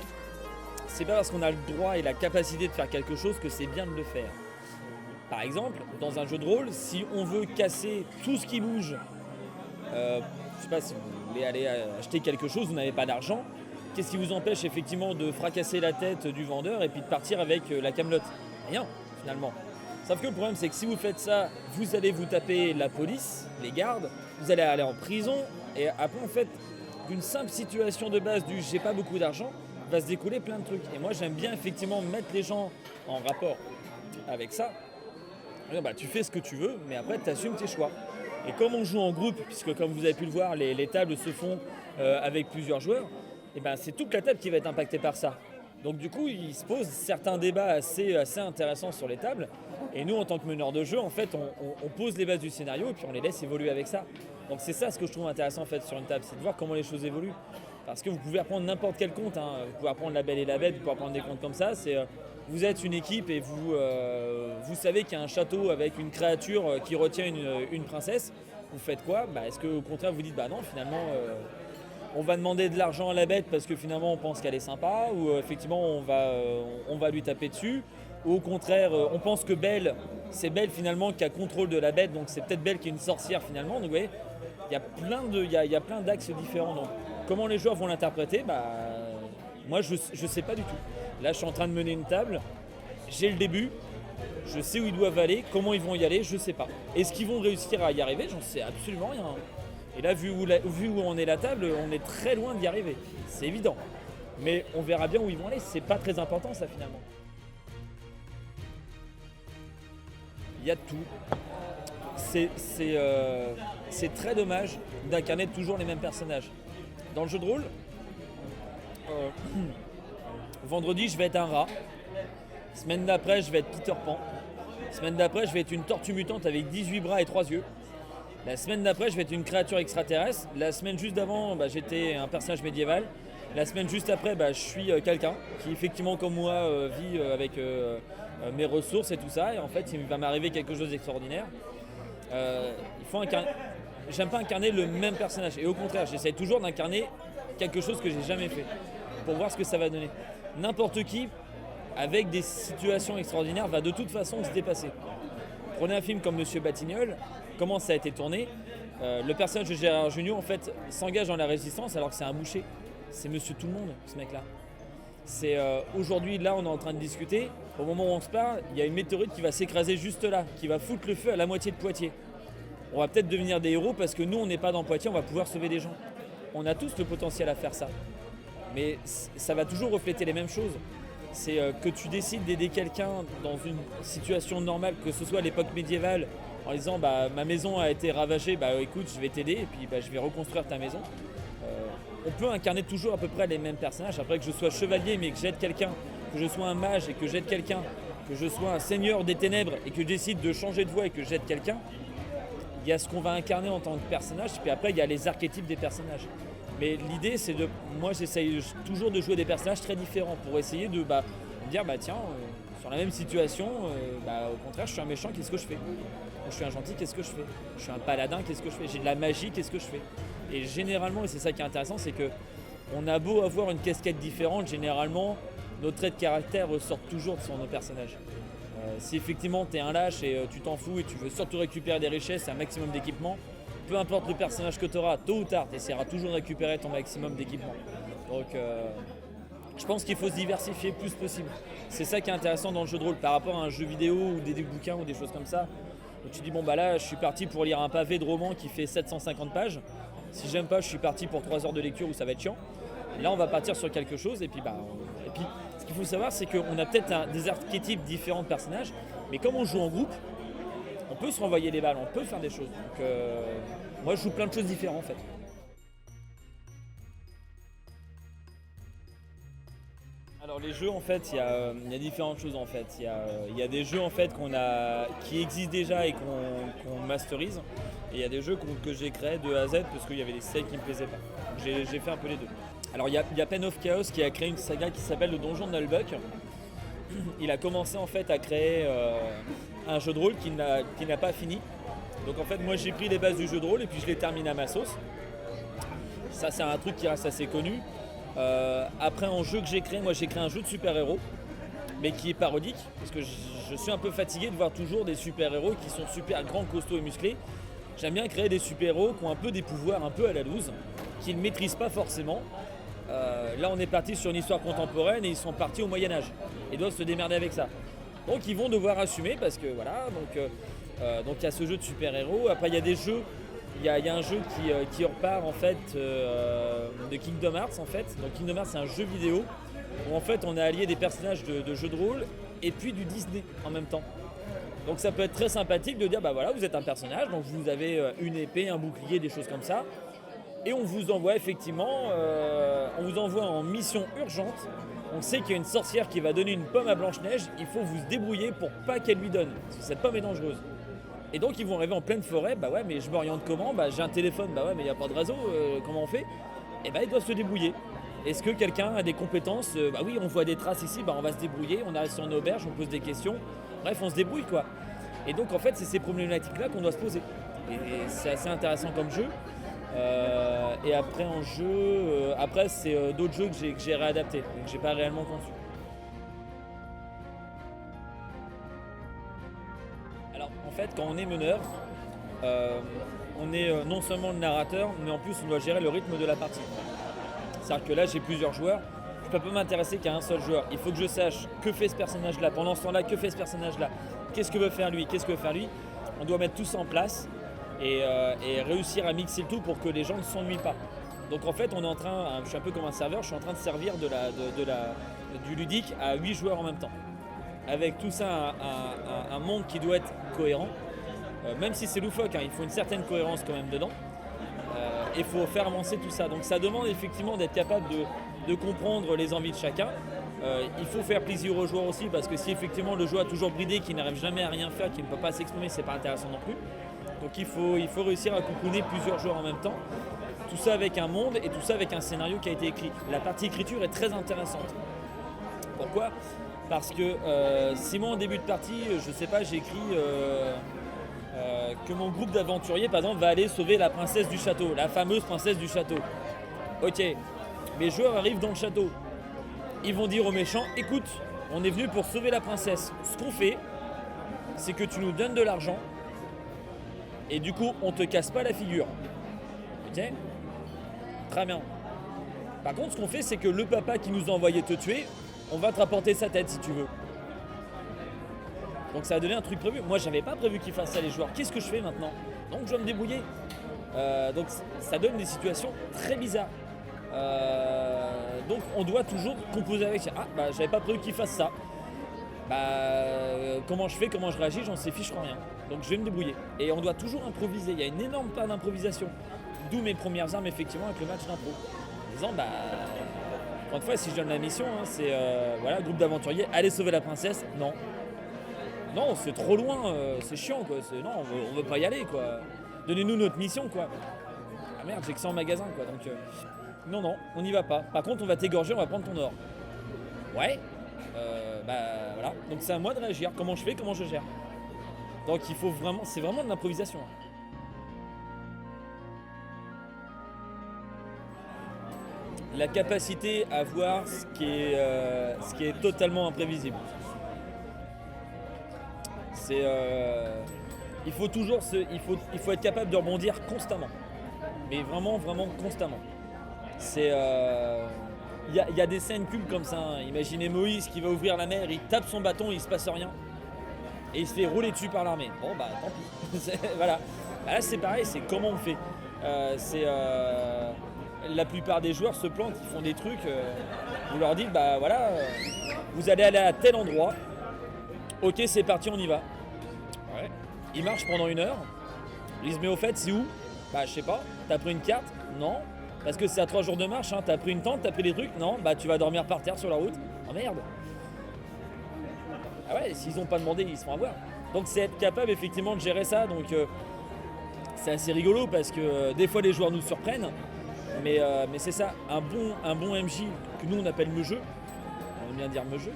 c'est pas parce qu'on a le droit et la capacité de faire quelque chose que c'est bien de le faire. Par exemple, dans un jeu de rôle, si on veut casser tout ce qui bouge, je sais pas si vous voulez aller acheter quelque chose, vous n'avez pas d'argent, qu'est-ce qui vous empêche effectivement de fracasser la tête du vendeur et puis de partir avec la camelote? Rien finalement. Sauf que le problème c'est que si vous faites ça, vous allez vous taper la police, les gardes, vous allez aller en prison et après en fait d'une simple situation de base du j'ai pas beaucoup d'argent va se découler plein de trucs. Et moi j'aime bien effectivement mettre les gens en rapport avec ça. Tu fais ce que tu veux mais après tu assumes tes choix. Et comme on joue en groupe, puisque comme vous avez pu le voir, les tables se font avec plusieurs joueurs, et c'est toute la table qui va être impactée par ça. Donc du coup, il se pose certains débats assez intéressants sur les tables. Et nous, en tant que meneurs de jeu, en fait, on pose les bases du scénario et puis on les laisse évoluer avec ça. Donc c'est ça ce que je trouve intéressant en fait sur une table, c'est de voir comment les choses évoluent. Parce que vous pouvez apprendre n'importe quel conte, vous pouvez apprendre La Belle et la Bête, vous pouvez apprendre des contes comme ça. Vous êtes une équipe et vous savez qu'il y a un château avec une créature qui retient une princesse. Vous faites quoi? Est-ce qu'au contraire vous dites non finalement on va demander de l'argent à la bête parce que finalement on pense qu'elle est sympa, ou effectivement on va lui taper dessus, ou au contraire on pense que Belle, c'est Belle finalement qui a contrôle de la bête, donc c'est peut-être Belle qui est une sorcière finalement. Donc vous voyez, il y a plein d'axes différents. Donc comment les joueurs vont l'interpréter, moi je sais pas du tout. Là je suis en train de mener une table, j'ai le début, je sais où ils doivent aller, comment ils vont y aller, je sais pas. Est-ce qu'ils vont réussir à y arriver? J'en sais absolument rien. Et là, vu où on est la table, on est très loin d'y arriver. C'est évident. Mais on verra bien où ils vont aller. C'est pas très important ça finalement. Il y a de tout. C'est très dommage d'incarner toujours les mêmes personnages. Dans le jeu de rôle, vendredi je vais être un rat. Semaine d'après je vais être Peter Pan. Semaine d'après je vais être une tortue mutante avec 18 bras et 3 yeux. La semaine d'après je vais être une créature extraterrestre. La semaine juste d'avant j'étais un personnage médiéval. La semaine juste après je suis quelqu'un qui effectivement comme moi vit avec mes ressources et tout ça. Et en fait il va m'arriver quelque chose d'extraordinaire. Il faut incarner. J'aime pas incarner le même personnage. Et au contraire j'essaie toujours d'incarner quelque chose que j'ai jamais fait. Pour voir ce que ça va donner. N'importe qui avec des situations extraordinaires va de toute façon se dépasser. Prenez un film comme Monsieur Batignolles, comment ça a été tourné. Le personnage de Gérard Jugnot en fait s'engage dans la résistance alors que c'est un boucher. C'est Monsieur Tout le Monde, ce mec-là. C'est aujourd'hui, là, on est en train de discuter. Au moment où on se parle, il y a une météorite qui va s'écraser juste là, qui va foutre le feu à la moitié de Poitiers. On va peut-être devenir des héros parce que nous, on n'est pas dans Poitiers, on va pouvoir sauver des gens. On a tous le potentiel à faire ça. Mais ça va toujours refléter les mêmes choses. C'est que tu décides d'aider quelqu'un dans une situation normale, que ce soit à l'époque médiévale, en disant ma maison a été ravagée, écoute, je vais t'aider et puis je vais reconstruire ta maison. On peut incarner toujours à peu près les mêmes personnages. Après que je sois chevalier mais que j'aide quelqu'un, que je sois un mage et que j'aide quelqu'un, que je sois un seigneur des ténèbres et que je décide de changer de voix et que j'aide quelqu'un, il y a ce qu'on va incarner en tant que personnage, puis après il y a les archétypes des personnages. Mais l'idée c'est moi j'essaye toujours de jouer des personnages très différents pour essayer de me dire tiens, sur la même situation, au contraire je suis un méchant, qu'est-ce que je fais ? Je suis un gentil, qu'est-ce que je fais ? Je suis un paladin, qu'est-ce que je fais ? J'ai de la magie, qu'est-ce que je fais ? Et généralement, et c'est ça qui est intéressant, c'est que on a beau avoir une casquette différente, généralement nos traits de caractère ressortent toujours sur nos personnages. Si effectivement tu es un lâche et tu t'en fous et tu veux surtout récupérer des richesses et un maximum d'équipement, peu importe le personnage que tu auras, tôt ou tard, tu essaieras toujours de récupérer ton maximum d'équipement. Donc je pense qu'il faut se diversifier le plus possible. C'est ça qui est intéressant dans le jeu de rôle par rapport à un jeu vidéo ou des bouquins ou des choses comme ça. Donc tu dis là je suis parti pour lire un pavé de roman qui fait 750 pages. Si j'aime pas, je suis parti pour 3 heures de lecture où ça va être chiant. Et là on va partir sur quelque chose et puis ce qu'il faut savoir c'est qu'on a peut-être des archétypes différents de personnages, mais comme on joue en groupe, on peut se renvoyer les balles, on peut faire des choses. Donc moi je joue plein de choses différentes en fait. Alors les jeux en fait, il y a différentes choses en fait. Il y a des jeux en fait qui existent déjà et qu'on masterise. Et il y a des jeux que j'ai créés de A à Z parce qu'il y avait des styles qui ne me plaisaient pas. Donc j'ai fait un peu les deux. Alors il y a Pen of Chaos qui a créé une saga qui s'appelle le Donjon de Nullbuck. Il a commencé en fait à créer un jeu de rôle qui n'a pas fini. Donc en fait moi j'ai pris les bases du jeu de rôle et puis je l'ai terminé à ma sauce. Ça c'est un truc qui reste assez connu. Après en jeu que j'ai créé, moi j'ai créé un jeu de super-héros mais qui est parodique parce que je suis un peu fatigué de voir toujours des super-héros qui sont super grands, costauds et musclés. J'aime bien créer des super-héros qui ont un peu des pouvoirs un peu à la loose, qu'ils ne maîtrisent pas forcément. Là on est parti sur une histoire contemporaine et ils sont partis au Moyen-Âge et doivent se démerder avec ça. Donc ils vont devoir assumer parce que voilà, donc il y a ce jeu de super-héros. Après il y a des jeux, il y a un jeu qui repart en fait de Kingdom Hearts en fait. Donc Kingdom Hearts c'est un jeu vidéo où en fait on a allié des personnages de jeux de rôle et puis du Disney en même temps. Donc ça peut être très sympathique de dire voilà vous êtes un personnage, donc vous avez une épée, un bouclier, des choses comme ça. Et on vous envoie effectivement, en mission urgente. On sait qu'il y a une sorcière qui va donner une pomme à Blanche-Neige, il faut vous débrouiller pour pas qu'elle lui donne, parce que cette pomme est dangereuse. Et donc ils vont arriver en pleine forêt, mais je m'oriente comment ? J'ai un téléphone, mais il n'y a pas de réseau, comment on fait ? Et ils doivent se débrouiller. Est-ce que quelqu'un a des compétences ? Oui, on voit des traces ici, on va se débrouiller, on arrive sur une auberge, on pose des questions. Bref, on se débrouille quoi. Et donc en fait, c'est ces problématiques-là qu'on doit se poser. Et c'est assez intéressant comme jeu. Et après en jeu, c'est d'autres jeux que j'ai réadaptés, donc j'ai pas réellement conçu. Alors en fait, quand on est meneur, on est non seulement le narrateur, mais en plus on doit gérer le rythme de la partie. C'est-à-dire que là j'ai plusieurs joueurs, je peux pas m'intéresser qu'à un seul joueur. Il faut que je sache que fait ce personnage-là, pendant ce temps-là, que fait ce personnage-là, qu'est-ce que veut faire lui, qu'est-ce que veut faire lui. On doit mettre tout ça en place. Et réussir à mixer le tout pour que les gens ne s'ennuient pas. Donc en fait, je suis un peu comme un serveur, je suis en train de servir du ludique à 8 joueurs en même temps. Avec tout ça, un monde qui doit être cohérent, même si c'est loufoque, il faut une certaine cohérence quand même dedans. Il faut faire avancer tout ça. Donc ça demande effectivement d'être capable de comprendre les envies de chacun. Il faut faire plaisir aux joueurs aussi, parce que si effectivement le joueur est toujours bridé, qui n'arrive jamais à rien faire, qui ne peut pas s'exprimer, c'est pas intéressant non plus. Donc il faut réussir à coucouner plusieurs joueurs en même temps. Tout ça avec un monde et tout ça avec un scénario qui a été écrit. La partie écriture est très intéressante. Pourquoi ? Parce que si moi en début de partie, je sais pas, j'écris que mon groupe d'aventuriers par exemple va aller sauver la princesse du château, la fameuse princesse du château. Ok, mes joueurs arrivent dans le château. Ils vont dire aux méchants, écoute, on est venu pour sauver la princesse. Ce qu'on fait, c'est que tu nous donnes de l'argent et du coup, on te casse pas la figure. Ok ? Très bien. Par contre, ce qu'on fait, c'est que le papa qui nous a envoyé te tuer, on va te rapporter sa tête si tu veux. Donc ça a donné un truc prévu. Moi, j'avais pas prévu qu'ils fassent ça les joueurs. Qu'est-ce que je fais maintenant ? Donc je dois me débrouiller. Donc ça donne des situations très bizarres. Donc on doit toujours composer avec ça. Ah bah j'avais pas prévu qu'ils fassent ça. Comment je fais, comment je réagis, j'en sais fiche rien. Donc je vais me débrouiller. Et on doit toujours improviser. Il y a une énorme part d'improvisation. D'où mes premières armes effectivement avec le match d'impro. En disant encore une fois si je donne la mission, hein, c'est voilà, groupe d'aventuriers, allez sauver la princesse. Non. Non, c'est trop loin, c'est chiant quoi. Non, on veut pas y aller quoi. Donnez-nous notre mission quoi. Ah merde, j'ai que ça en magasin quoi. Donc non, on n'y va pas. Par contre, on va t'égorger, on va prendre ton or. Ouais. Voilà. Donc c'est à moi de réagir. Comment je fais, comment je gère. Donc il faut vraiment, c'est vraiment de l'improvisation. La capacité à voir ce qui est totalement imprévisible. Il faut toujours il faut être capable de rebondir constamment, mais vraiment constamment. Il y a des scènes cultes comme ça. Hein. Imaginez Moïse qui va ouvrir la mer, il tape son bâton, il se passe rien, et il se fait rouler dessus par l'armée. Bon bah tant pis. Voilà. Là c'est pareil, c'est comment on fait. La plupart des joueurs se plantent, ils font des trucs. Vous leur dites vous allez aller à tel endroit. Ok, c'est parti, on y va. Ouais. Ils marchent pendant 1 heure. Ils disent mais au fait, c'est où ? Je sais pas. T'as pris une carte ? Non. Parce que c'est à 3 jours de marche. Hein. T'as pris une tente, t'as pris des trucs ? Non. Tu vas dormir par terre sur la route. Oh merde. Ah ouais, s'ils n'ont pas demandé, ils se font avoir. Donc c'est être capable effectivement de gérer ça. Donc c'est assez rigolo parce que des fois les joueurs nous surprennent. Mais c'est ça. Un bon MJ que nous on appelle meugeux. On aime bien dire meugeux.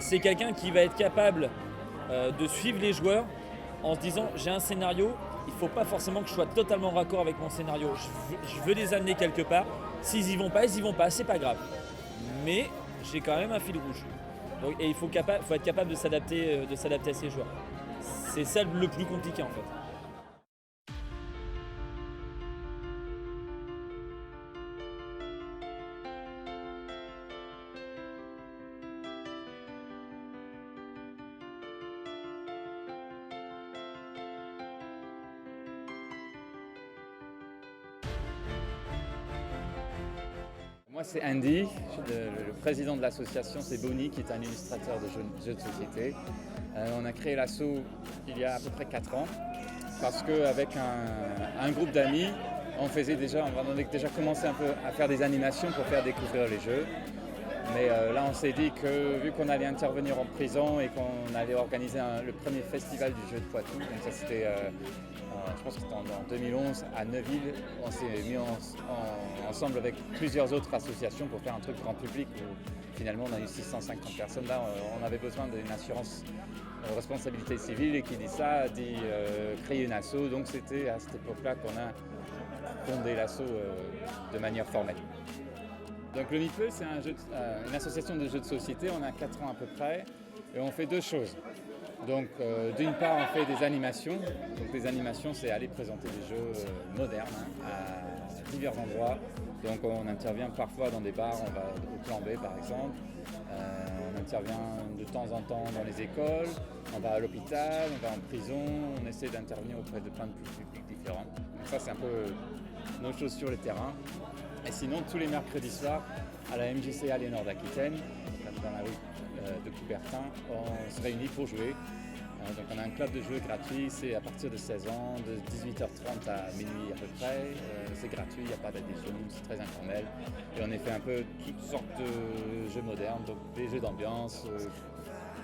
C'est quelqu'un qui va être capable de suivre les joueurs en se disant j'ai un scénario, il ne faut pas forcément que je sois totalement raccord avec mon scénario. Je veux les amener quelque part. S'ils y vont pas, c'est pas grave. Mais j'ai quand même un fil rouge. Donc, et il faut être capable de s'adapter à ces joueurs. C'est ça le plus compliqué en fait. Moi c'est Andy, le président de l'association, c'est Bonnie qui est un illustrateur de jeux de société. On a créé l'asso il y a à peu près 4 ans parce qu'avec un groupe d'amis, on avait déjà commencé un peu à faire des animations pour faire découvrir les jeux. Mais là on s'est dit que vu qu'on allait intervenir en prison et qu'on allait organiser le premier festival du jeu de Poitou, donc ça c'était je pense que c'était en 2011 à Neuville, on s'est mis ensemble avec plusieurs autres associations pour faire un truc grand public où finalement on a eu 650 personnes. Là on avait besoin d'une assurance responsabilité civile et qui dit ça a dit créer une asso, donc c'était à cette époque-là qu'on a fondé l'asso de manière formelle. Donc le MIPE c'est une association de jeux de société, on a 4 ans à peu près et on fait 2 choses. Donc d'une part on fait des animations, donc les animations c'est aller présenter des jeux modernes à divers endroits. Donc on intervient parfois dans des bars, on va au Plan B par exemple, on intervient de temps en temps dans les écoles, on va à l'hôpital, on va en prison, on essaie d'intervenir auprès de plein de publics différents. Donc ça c'est un peu nos choses sur le terrain. Et sinon tous les mercredis soirs à la MJC Aliénor d'Aquitaine, dans la rue de Coubertin, on se réunit pour jouer. Donc on a un club de jeux gratuit, c'est à partir de 16 ans, de 18h30 à minuit à peu près. C'est gratuit, il n'y a pas d'adhésion, c'est très informel. Et on fait un peu toutes sortes de jeux modernes, donc des jeux d'ambiance,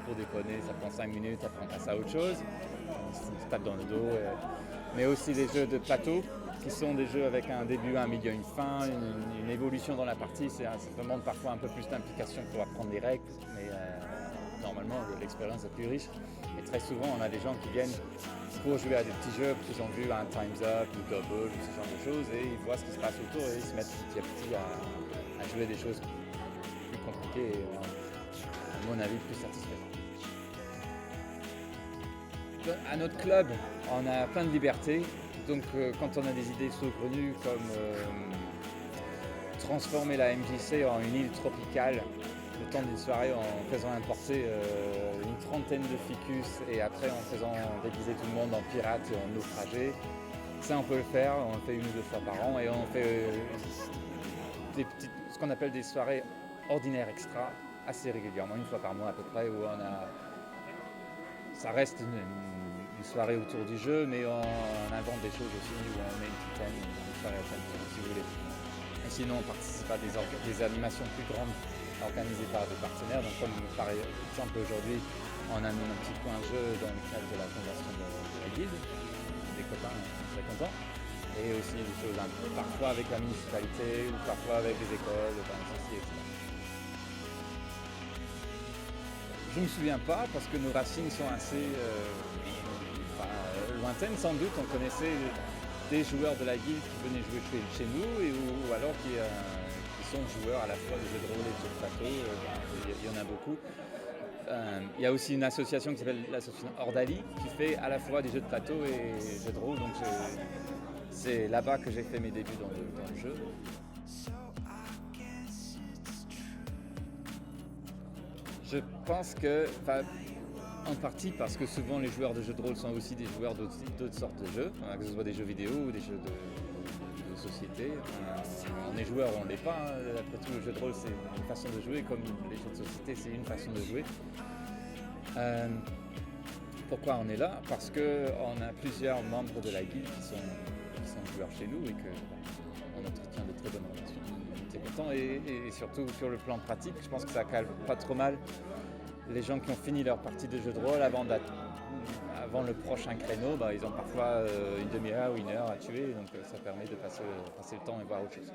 pour déconner, ça prend 5 minutes, après on passe à autre chose. On se tape dans le dos. Mais aussi des jeux de plateau, qui sont des jeux avec un début, un milieu, une fin, une évolution dans la partie. Ça demande parfois un peu plus d'implication pour apprendre les règles, mais normalement l'expérience est plus riche. Et très souvent on a des gens qui viennent pour jouer à des petits jeux, parce qu'ils ont vu un Time's Up, ou Double, ou ce genre de choses, et ils voient ce qui se passe autour et ils se mettent petit à petit à jouer des choses plus compliquées et à mon avis plus satisfaisantes. À notre club, on a plein de liberté. Donc quand on a des idées saugrenues comme transformer la MJC en une île tropicale, le temps d'une soirée en faisant importer une trentaine de ficus et après en faisant déguiser tout le monde en pirates et en naufragés, ça on peut le faire, on le fait 1 ou 2 fois par an et on fait ce qu'on appelle des soirées ordinaires extra assez régulièrement, 1 fois par mois à peu près, où ça reste une soirée autour du jeu, mais on invente des choses aussi, où on met une petite une soirée à thème, si vous voulez. Et sinon, on participe à des animations plus grandes organisées par des partenaires. Donc, comme par exemple aujourd'hui, on a mis un petit coin jeu dans le cadre de la convention de la guilde, des copains très contents. Et aussi des choses parfois avec la municipalité ou parfois avec les écoles, etc. Je ne me souviens pas parce que nos racines sont assez lointaines sans doute. On connaissait des joueurs de la guilde qui venaient jouer chez nous ou alors qui sont joueurs à la fois de jeux de rôle et de jeux de plateau. Il y en a beaucoup. Il y a aussi une association qui s'appelle l'association Ordali qui fait à la fois des jeux de plateau et des jeux de rôle. Donc c'est là-bas que j'ai fait mes débuts dans le jeu. Je pense que, en partie parce que souvent les joueurs de jeux de rôle sont aussi des joueurs d'autres sortes de jeux, que ce soit des jeux vidéo ou des jeux de société. On est joueur ou on ne l'est pas. Après tout, le jeu de rôle c'est une façon de jouer, comme les jeux de société c'est une façon de jouer. Pourquoi on est là? Parce qu'on a plusieurs membres de la guilde qui sont joueurs chez nous et qu'on entretient de très bonnes relations. Et surtout sur le plan pratique, je pense que ça cale pas trop mal les gens qui ont fini leur partie de jeu de rôle avant le prochain créneau, ils ont parfois une demi-heure ou 1 heure à tuer, donc ça permet de passer le temps et voir autre chose.